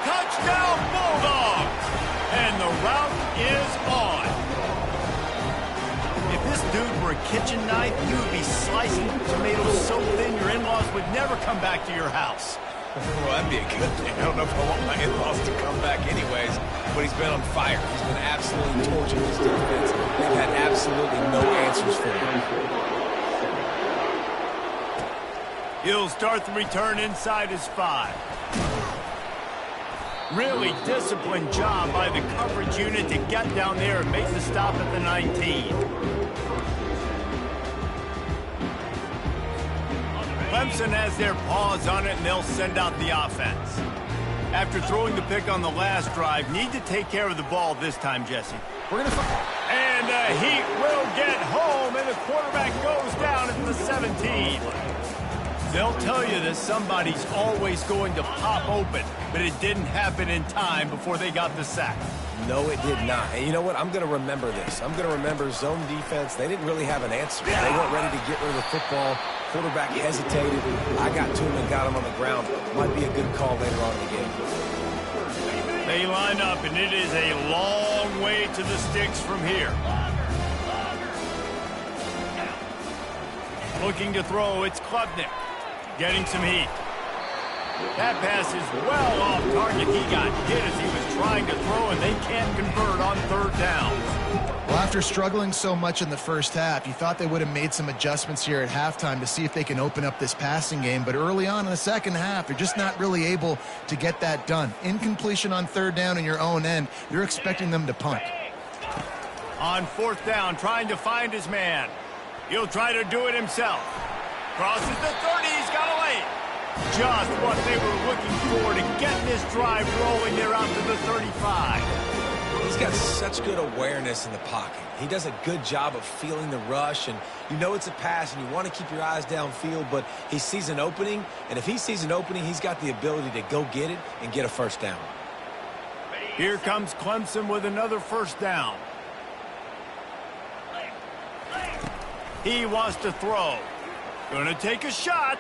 Touchdown, Bulldogs. And the route is on. If this dude were a kitchen knife, you would be slicing tomatoes so thin your in-laws would never come back to your house. Well, that'd be a good thing. I don't know if I want my in-laws to come back anyways, but he's been on fire. He's been absolutely torching this defense. They've had absolutely no answers for him. He'll start the return inside his 5. Really disciplined job by the coverage unit to get down there and make the stop at the 19. Clemson has their paws on it, and they'll send out the offense. After throwing the pick on the last drive, need to take care of the ball this time, Jesse. We're going to find. And the Heat will get home, and the quarterback goes down at the 17. They'll tell you that somebody's always going to pop open, but it didn't happen in time before they got the sack. No, it did not. And you know what? I'm going to remember this. I'm going to remember zone defense. They didn't really have an answer. They weren't ready to get rid of the football. Quarterback hesitated. I got to him and got him on the ground. Might be a good call later on in the game. They line up, and it is a long way to the sticks from here. Looking to throw, it's Klubnik. Getting some heat. That pass is well off target. He got hit as he was trying to throw, and they can't convert on 3rd down. Well, after struggling so much in the first half, you thought they would have made some adjustments here at halftime to see if they can open up this passing game. But early on in the second half, they're just not really able to get that done. Incompletion on 3rd down in your own end. You're expecting them to punt. On 4th down, trying to find his man. He'll try to do it himself. Crosses the 30. He's got away. Just what they were looking for to get this drive rolling there out to the 35. He's got such good awareness in the pocket. He does a good job of feeling the rush, and you know it's a pass, and you want to keep your eyes downfield, but he sees an opening, and if he sees an opening, he's got the ability to go get it and get a 1st down. Here comes Clemson with another 1st down. He wants to throw. Going to take a shot.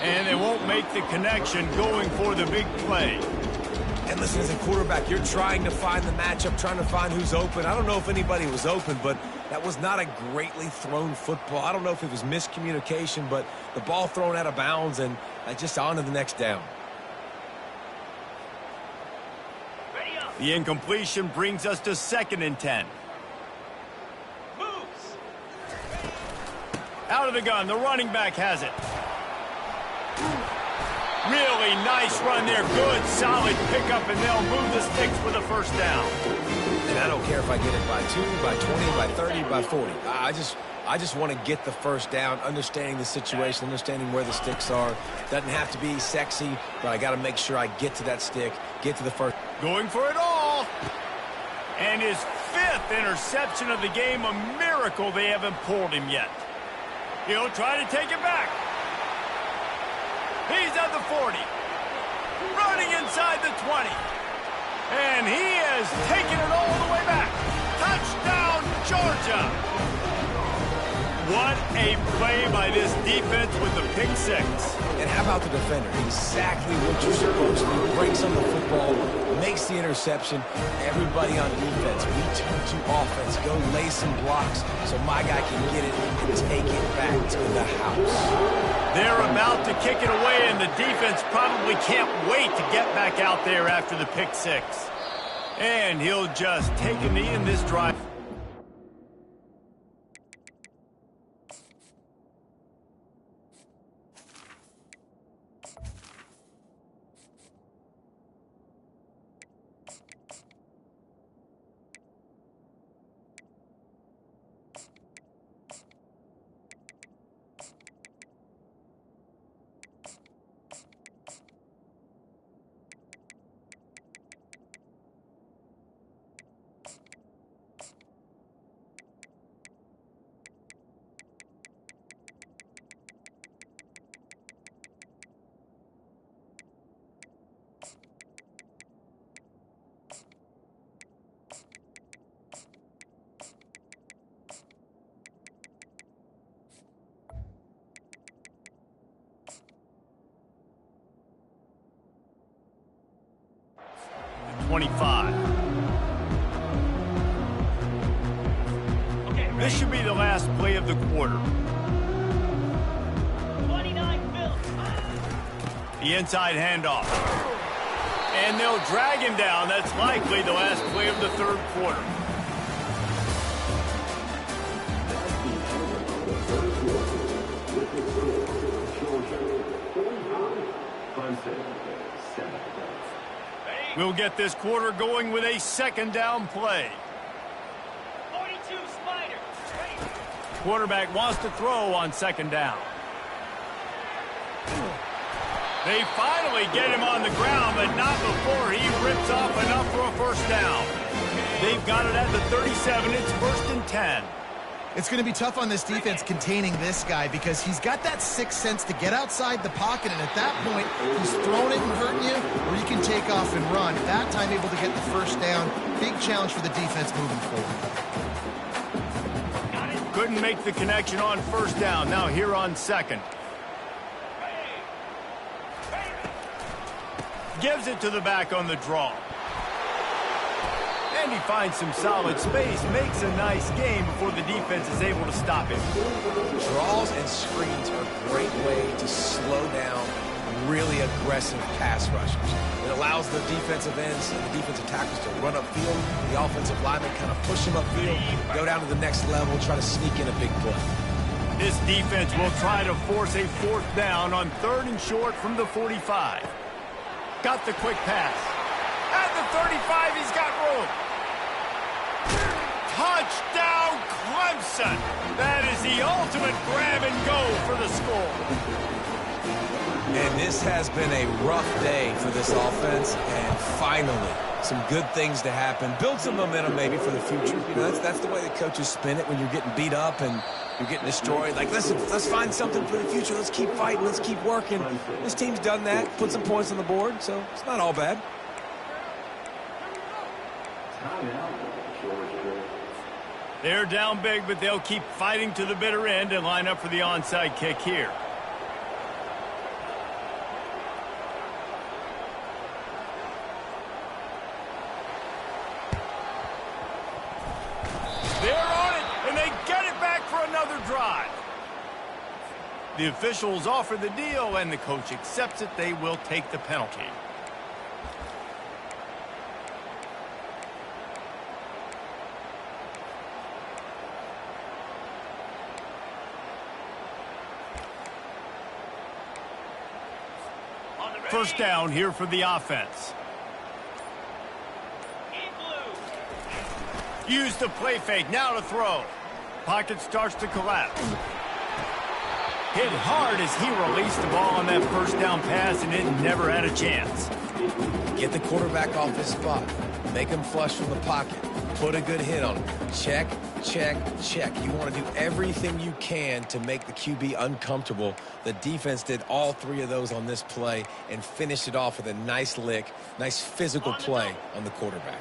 And they won't make the connection going for the big play. And listen, as a quarterback, you're trying to find the matchup, trying to find who's open. I don't know if anybody was open, but that was not a greatly thrown football. I don't know if it was miscommunication, but the ball thrown out of bounds and just on to the next down. The incompletion brings us to 2nd and 10. Out of the gun, the running back has it. Really nice run there. Good, solid pickup, and they'll move the sticks for the 1st down. And I don't care if I get it by 2, by 20, by 30, by 40. I just want to get the 1st down, understanding the situation, understanding where the sticks are. Doesn't have to be sexy, but I got to make sure I get to that stick, get to the 1st. Going for it all. And his 5th interception of the game, a miracle they haven't pulled him yet. He'll try to take it back. He's at the 40. Running inside the 20. And he has taken it all the way back. Touchdown, Georgia. What a play by this defense with the pick 6. And how about the defender? Exactly what you're supposed to do. Breaks on the football, makes the interception. Everybody on defense, we turn to offense. Go lay some blocks so my guy can get it and take it back to the house. They're about to kick it away, and the defense probably can't wait to get back out there after the pick 6. And he'll just take a knee in this drive. 25. This should be the last play of the quarter. 29 Phil. The inside handoff. And they'll drag him down. That's likely the last play of the third quarter. We'll get this quarter going with a second down play. 42 Spider. Quarterback wants to throw on second down. They finally get him on the ground, but not before he rips off enough for a first down. They've got it at the 37. It's 1st and 10. It's going to be tough on this defense containing this guy because he's got that sixth sense to get outside the pocket, and at that point, he's throwing it and hurting you, or you can take off and run. At that time, able to get the first down. Big challenge for the defense moving forward. Couldn't make the connection on first down. Now here on second. Gives it to the back on the draw. And he finds some solid space, makes a nice game before the defense is able to stop him. Draws and screens are a great way to slow down really aggressive pass rushers. It allows the defensive ends and the defensive tackles to run upfield. The offensive linemen kind of push them upfield, go down to the next level, try to sneak in a big play. This defense will try to force a fourth down on 3rd and short from the 45. Got the quick pass. At the 35, he's got room. Touchdown, Clemson. That is the ultimate grab and go for the score. And this has been a rough day for this offense, and finally, some good things to happen. Build some momentum maybe for the future. You know, that's the way the coaches spin it when you're getting beat up and you're getting destroyed. Like, listen, let's find something for the future. Let's keep fighting. Let's keep working. This team's done that, put some points on the board, so it's not all bad. They're down big, but they'll keep fighting to the bitter end and line up for the onside kick here. They're on it, and they get it back for another drive. The officials offer the deal, and the coach accepts it. They will take the penalty. First down here for the offense. Use the play fake, now to throw. Pocket starts to collapse. Hit hard as he released the ball on that first down pass, and it never had a chance. Get the quarterback off his spot. Make him flush from the pocket. Put a good hit on him. Check, check, check. You want to do everything you can to make the QB uncomfortable. The defense did all three of those on this play and finished it off with a nice lick, nice physical play on the quarterback.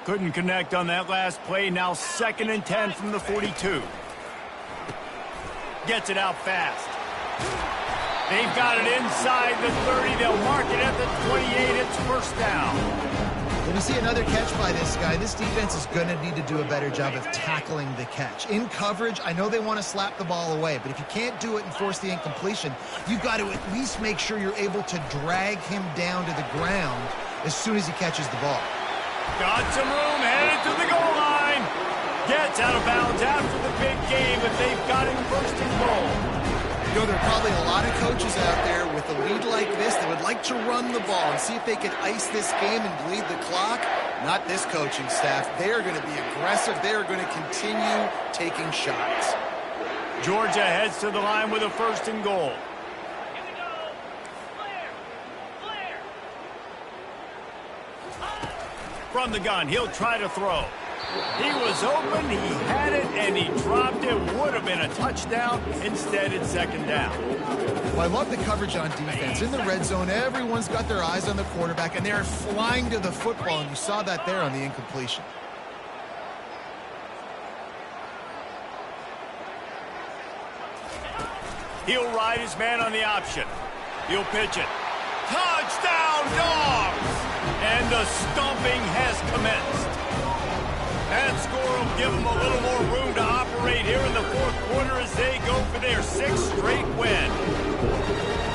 Couldn't connect on that last play. Now 2nd and 10 from the 42. Gets it out fast. They've got it inside the 30. They'll mark it at the 28. It's first down. When you see another catch by this guy, this defense is going to need to do a better job of tackling the catch. In coverage, I know they want to slap the ball away, but if you can't do it and force the incompletion, you've got to at least make sure you're able to drag him down to the ground as soon as he catches the ball. Got some room, headed to the goal line. Gets out of bounds after the big game, but they've got him 1st and goal. You know, there are probably a lot of coaches out there with a lead like this that would like to run the ball and see if they could ice this game and bleed the clock. Not this coaching staff. They are going to be aggressive. They are going to continue taking shots. Georgia heads to the line with a 1st and goal. Here we go. Flare. From the gun, he'll try to throw. He was open, he had it, and he dropped it. Would have been a touchdown. Instead, it's 2nd down. Well, I love the coverage on defense. In the red zone, everyone's got their eyes on the quarterback, and they're flying to the football, and you saw that there on the incompletion. He'll ride his man on the option. He'll pitch it. Touchdown, Dogs! And And the stomping has commenced. That score will give them a little more room to operate here in the fourth quarter as they go for their 6th straight win.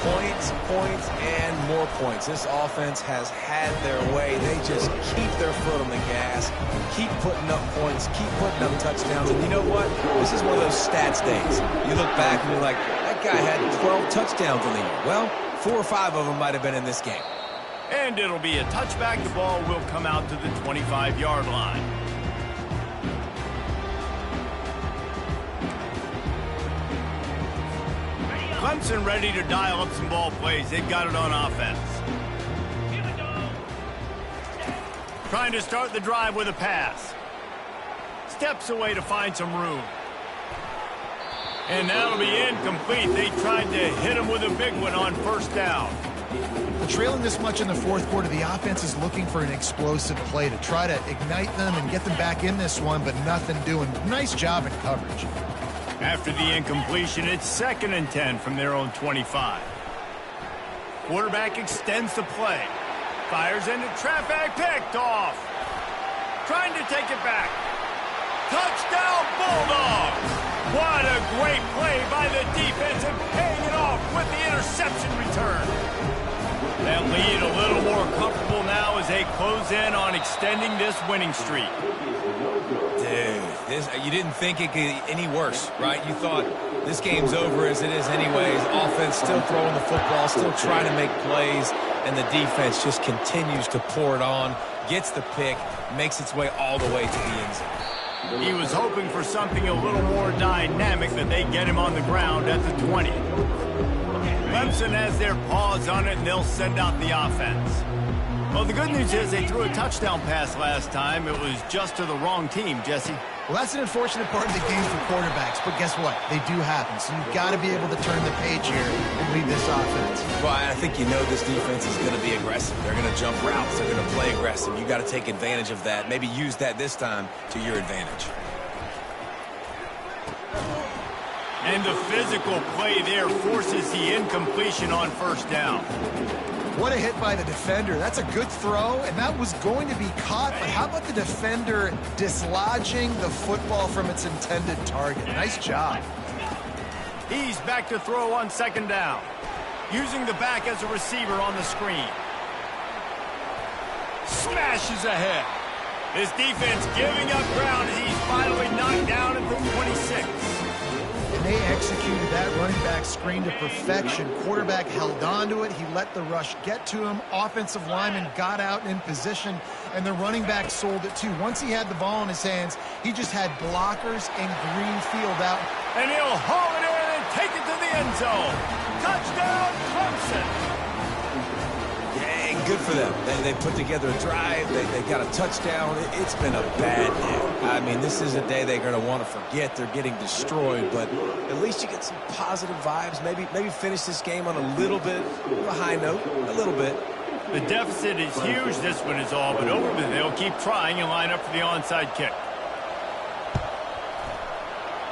Points, points, and more points. This offense has had their way. They just keep their foot on the gas, keep putting up points, keep putting up touchdowns. And you know what? This is one of those stats days. You look back and you're like, that guy had 12 touchdowns in the year. Well, 4 or 5 of them might have been in this game. And it'll be a touchback. The ball will come out to the 25-yard line. Clemson ready to dial up some ball plays. They've got it on offense. Here we go. Trying to start the drive with a pass. Steps away to find some room. And that'll be incomplete. They tried to hit him with a big one on first down. Well, trailing this much in the fourth quarter, the offense is looking for an explosive play to try to ignite them and get them back in this one, but nothing doing. Nice job in coverage. After the incompletion, it's 2nd and 10 from their own 25. Quarterback extends the play. Fires into traffic, picked off. Trying to take it back. Touchdown, Bulldogs! What a great play by the defense and paying it off with the interception return. That lead a little more comfortable now as they close in on extending this winning streak. Dude, you didn't think it could get any worse, right? You thought this game's over as it is anyways. Offense still throwing the football, still trying to make plays, and the defense just continues to pour it on, gets the pick, makes its way all the way to the end zone. He was hoping for something a little more dynamic, that they get him on the ground at the 20. Clemson has their paws on it, and they'll send out the offense. Well, the good news is they threw a touchdown pass last time. It was just to the wrong team, Jesse. Well, that's an unfortunate part of the game for quarterbacks, but guess what? They do happen, so you've got to be able to turn the page here and lead this offense. Well, I think you know this defense is going to be aggressive. They're going to jump routes. They're going to play aggressive. You got to take advantage of that. Maybe use that this time to your advantage. And the physical play there forces the incompletion on first down. What a hit by the defender. That's a good throw, and that was going to be caught, but how about the defender dislodging the football from its intended target? Nice job. He's back to throw on 2nd down, using the back as a receiver on the screen. Smashes ahead. This defense giving up ground as he's finally knocked down at the 26. And they executed that running back screen to perfection. Quarterback held on to it. He let the rush get to him. Offensive lineman got out in position, and the running back sold it too. Once he had the ball in his hands, he just had blockers and green field out. And he'll haul it in and take it to the end zone. Touchdown, Clemson. Yeah, good for them. They put together a drive. They got a touchdown. It's been a bad day. I mean, this is a day they're going to want to forget. They're getting destroyed, but at least you get some positive vibes. Maybe finish this game on a little bit of a high note, a little bit. The deficit is huge. This one is all but over, but they'll keep trying and line up for the onside kick.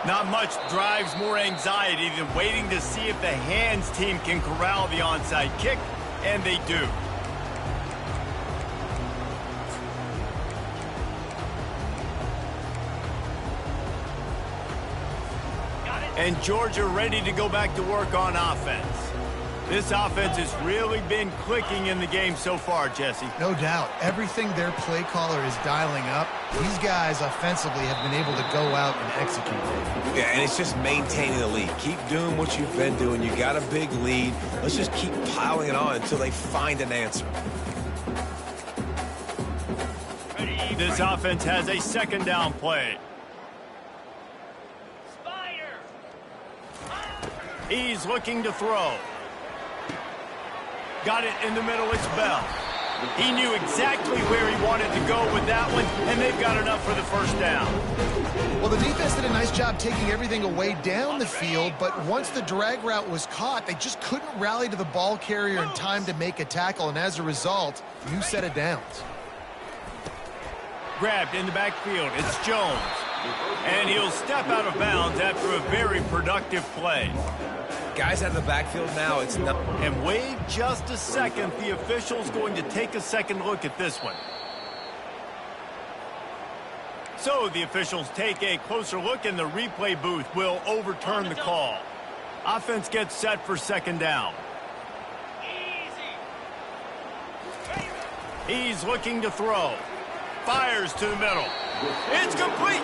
Not much drives more anxiety than waiting to see if the hands team can corral the onside kick, and they do. And Georgia ready to go back to work on offense. This offense has really been clicking in the game so far, Jesse. No doubt. Everything their play caller is dialing up, these guys offensively have been able to go out and execute. Yeah, and it's just maintaining the lead. Keep doing what you've been doing. You got a big lead. Let's just keep piling it on until they find an answer. This offense has a 2nd down play. He's looking to throw. Got it in the middle, it's Bell. He knew exactly where he wanted to go with that one, and they've got enough for the first down. Well, the defense did a nice job taking everything away down the field, but once the drag route was caught, they just couldn't rally to the ball carrier in time to make a tackle, and as a result, new set of downs. Grabbed in the backfield, it's Jones. And he'll step out of bounds after a very productive play. Guys out of the backfield now, it's not. And wait just a second. The official's going to take a second look at this one. So the officials take a closer look, and the replay booth will overturn the call. Offense gets set for second down. He's looking to throw. Fires to the middle. It's complete.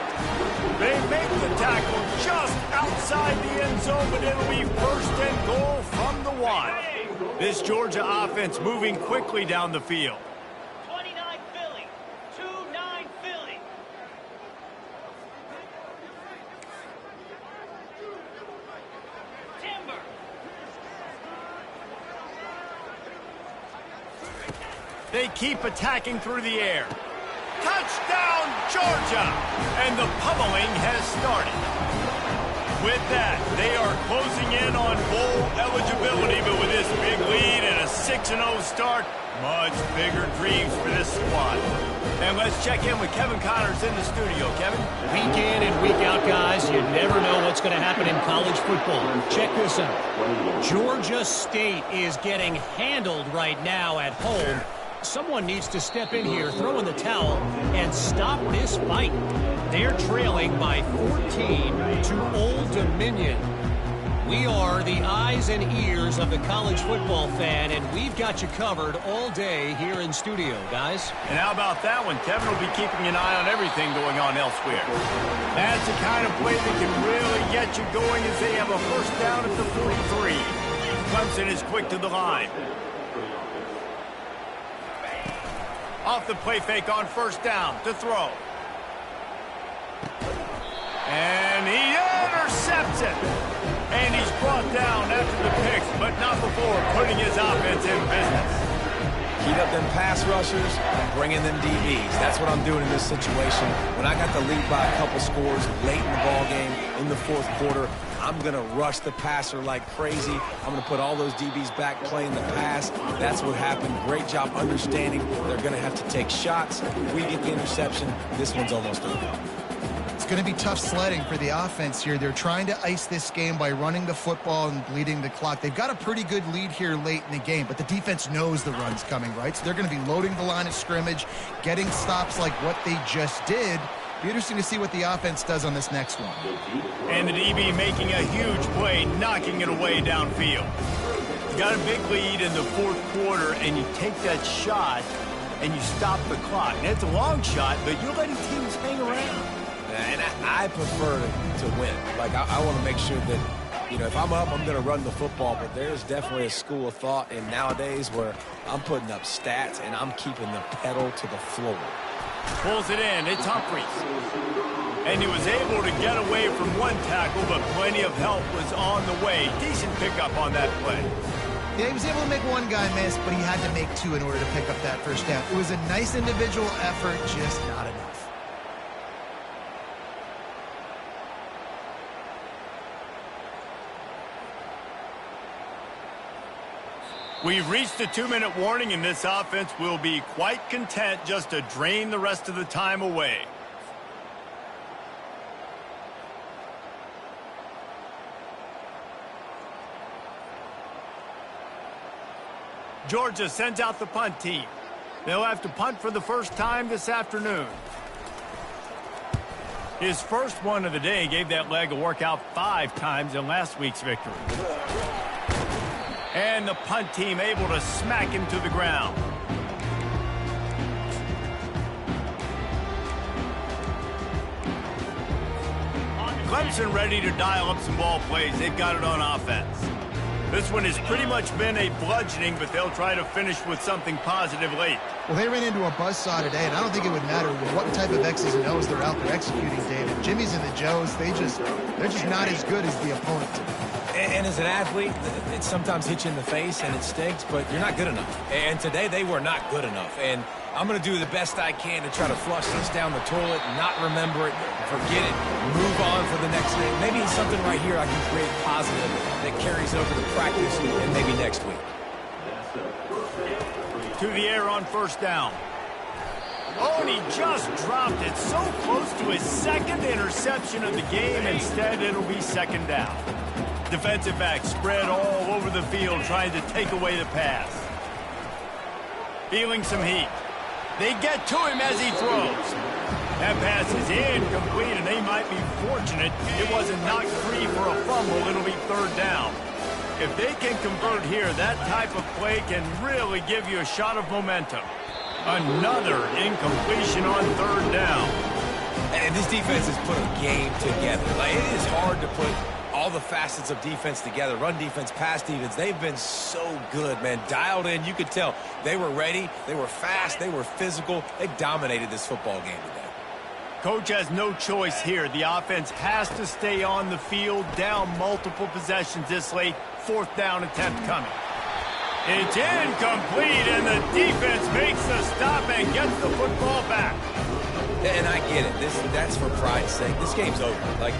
They make the tackle just outside the end zone, but it'll be first and goal from the 1. This Georgia offense moving quickly down the field. 29 Philly. 2-9 Philly. Timber. They keep attacking through the air. Touchdown, Georgia! And the pummeling has started. With that, they are closing in on bowl eligibility, but with this big lead and a 6-0 start, much bigger dreams for this squad. And let's check in with Kevin Connors in the studio. Kevin? Week in and week out, guys, you never know what's going to happen in college football. Check this out. Georgia State is getting handled right now at home. Someone needs to step in here, throw in the towel, and stop this fight. They're trailing by 14 to Old Dominion. We are the eyes and ears of the college football fan, and we've got you covered all day here in studio, guys. And how about that one? Kevin will be keeping an eye on everything going on elsewhere. That's the kind of play that can really get you going as they have a first down at the 43. Clemson is quick to the line. Off the play fake on first down to throw. And he intercepts it. And he's brought down after the picks, but not before putting his offense in business. Heat up them pass rushers and bring in them DBs. That's what I'm doing in this situation. When I got the lead by a couple scores late in the ball game in the fourth quarter, I'm going to rush the passer like crazy. I'm going to put all those DBs back playing the pass. That's what happened. Great job understanding they're going to have to take shots. If we get the interception, this one's almost over. It's going to be tough sledding for the offense here. They're trying to ice this game by running the football and bleeding the clock. They've got a pretty good lead here late in the game, but the defense knows the run's coming, right? So they're going to be loading the line of scrimmage, getting stops like what they just did. Be interesting to see what the offense does on this next one. And the DB making a huge play, knocking it away downfield. You got a big lead in the fourth quarter, and you take that shot, and you stop the clock. And it's a long shot, but you're letting teams hang around. And I prefer to win. Like, I want to make sure that, you know, if I'm up, I'm going to run the football. But there's definitely a school of thought in nowadays where I'm putting up stats and I'm keeping the pedal to the floor. Pulls it in. It's Humphries. And he was able to get away from one tackle, but plenty of help was on the way. Decent pickup on that play. Yeah, he was able to make one guy miss, but he had to make two in order to pick up that first down. It was a nice individual effort, just not enough. We've reached a 2-minute warning, and this offense will be quite content just to drain the rest of the time away. Georgia sends out the punt team. They'll have to punt for the first time this afternoon. His first one of the day gave that leg a workout 5 times in last week's victory. And the punt team able to smack him to the ground. Clemson ready to dial up some ball plays. They've got it on offense. This one has pretty much been a bludgeoning, but they'll try to finish with something positive late. Well, they ran into a buzzsaw today, and I don't think it would matter what type of X's and O's they're out there executing, David. Jimmy's and the Joes, they're just not as good as the opponent. And as an athlete, it sometimes hits you in the face and it stinks, but you're not good enough. And today they were not good enough. And I'm going to do the best I can to try to flush this down the toilet, not remember it, forget it, move on for the next day. Maybe it's something right here I can create positive that carries over to practice and maybe next week. To the air on first down. Oh, and he just dropped it so close to his second interception of the game. Instead, it'll be second down. Defensive back spread all over the field trying to take away the pass. Feeling some heat. They get to him as he throws. That pass is incomplete, and they might be fortunate it wasn't knocked free for a fumble. It'll be third down. If they can convert here, that type of play can really give you a shot of momentum. Another incompletion on third down. And this defense has put a game together. Like, it is hard to put all the facets of defense together. Run defense, pass defense. They've been so good, man. Dialed in. You could tell they were ready. They were fast. They were physical. They dominated this football game today. Coach has no choice here. The offense has to stay on the field, down multiple possessions this late. Fourth down attempt coming. It's incomplete, and the defense makes the stop and gets the football back. And I get it. That's for pride's sake. This game's over. Like,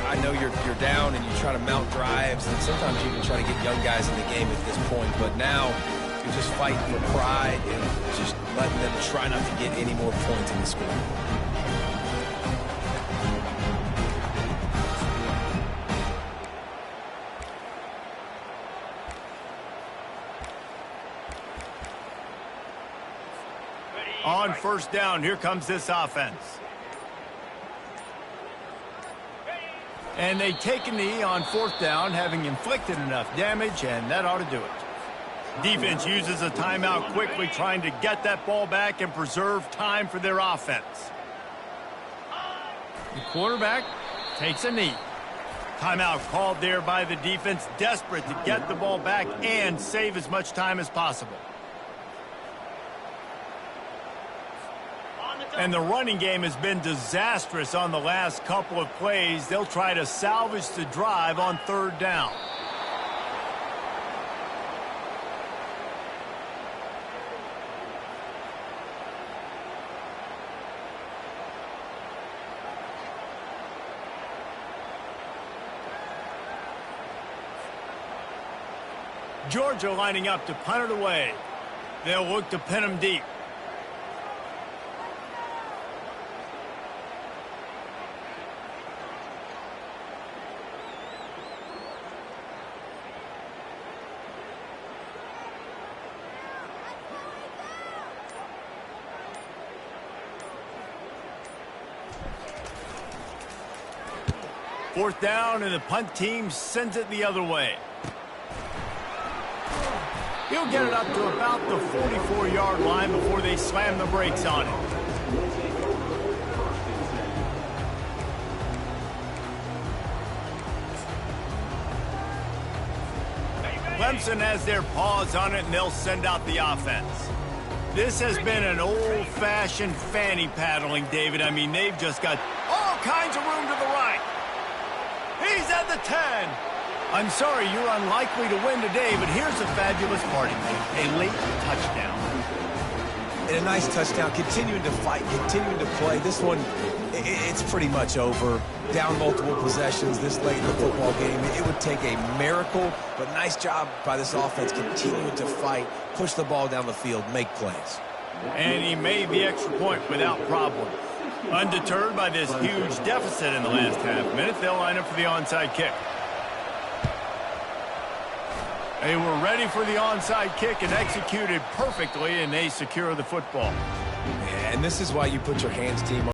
I know you're down and you try to mount drives, and sometimes you even try to get young guys in the game at this point. But now you're just fighting for pride and just letting them try not to get any more points in the score. On first down, here comes this offense. And they take a knee on fourth down, having inflicted enough damage, and that ought to do it. Defense uses a timeout quickly, trying to get that ball back and preserve time for their offense. The quarterback takes a knee. Timeout called there by the defense, desperate to get the ball back and save as much time as possible. And the running game has been disastrous on the last couple of plays. They'll try to salvage the drive on third down. Georgia lining up to punt it away. They'll look to pin them deep. Fourth down, and the punt team sends it the other way. He'll get it up to about the 44-yard line before they slam the brakes on it. Clemson has their paws on it, and they'll send out the offense. This has been an old-fashioned fanny paddling, David. I mean, they've just got all kinds of room to the right. He's at the 10. I'm sorry, you're unlikely to win today, but here's a fabulous party. A late touchdown. And a nice touchdown, continuing to fight, continuing to play. This one, it's pretty much over. Down multiple possessions this late in the football game. It would take a miracle, but nice job by this offense continuing to fight, push the ball down the field, make plays. And he made the extra point without problem. Undeterred by this huge deficit in the last half minute, they'll line up for the onside kick. They were ready for the onside kick and executed perfectly, and they secure the football. And this is why you put your hands team on.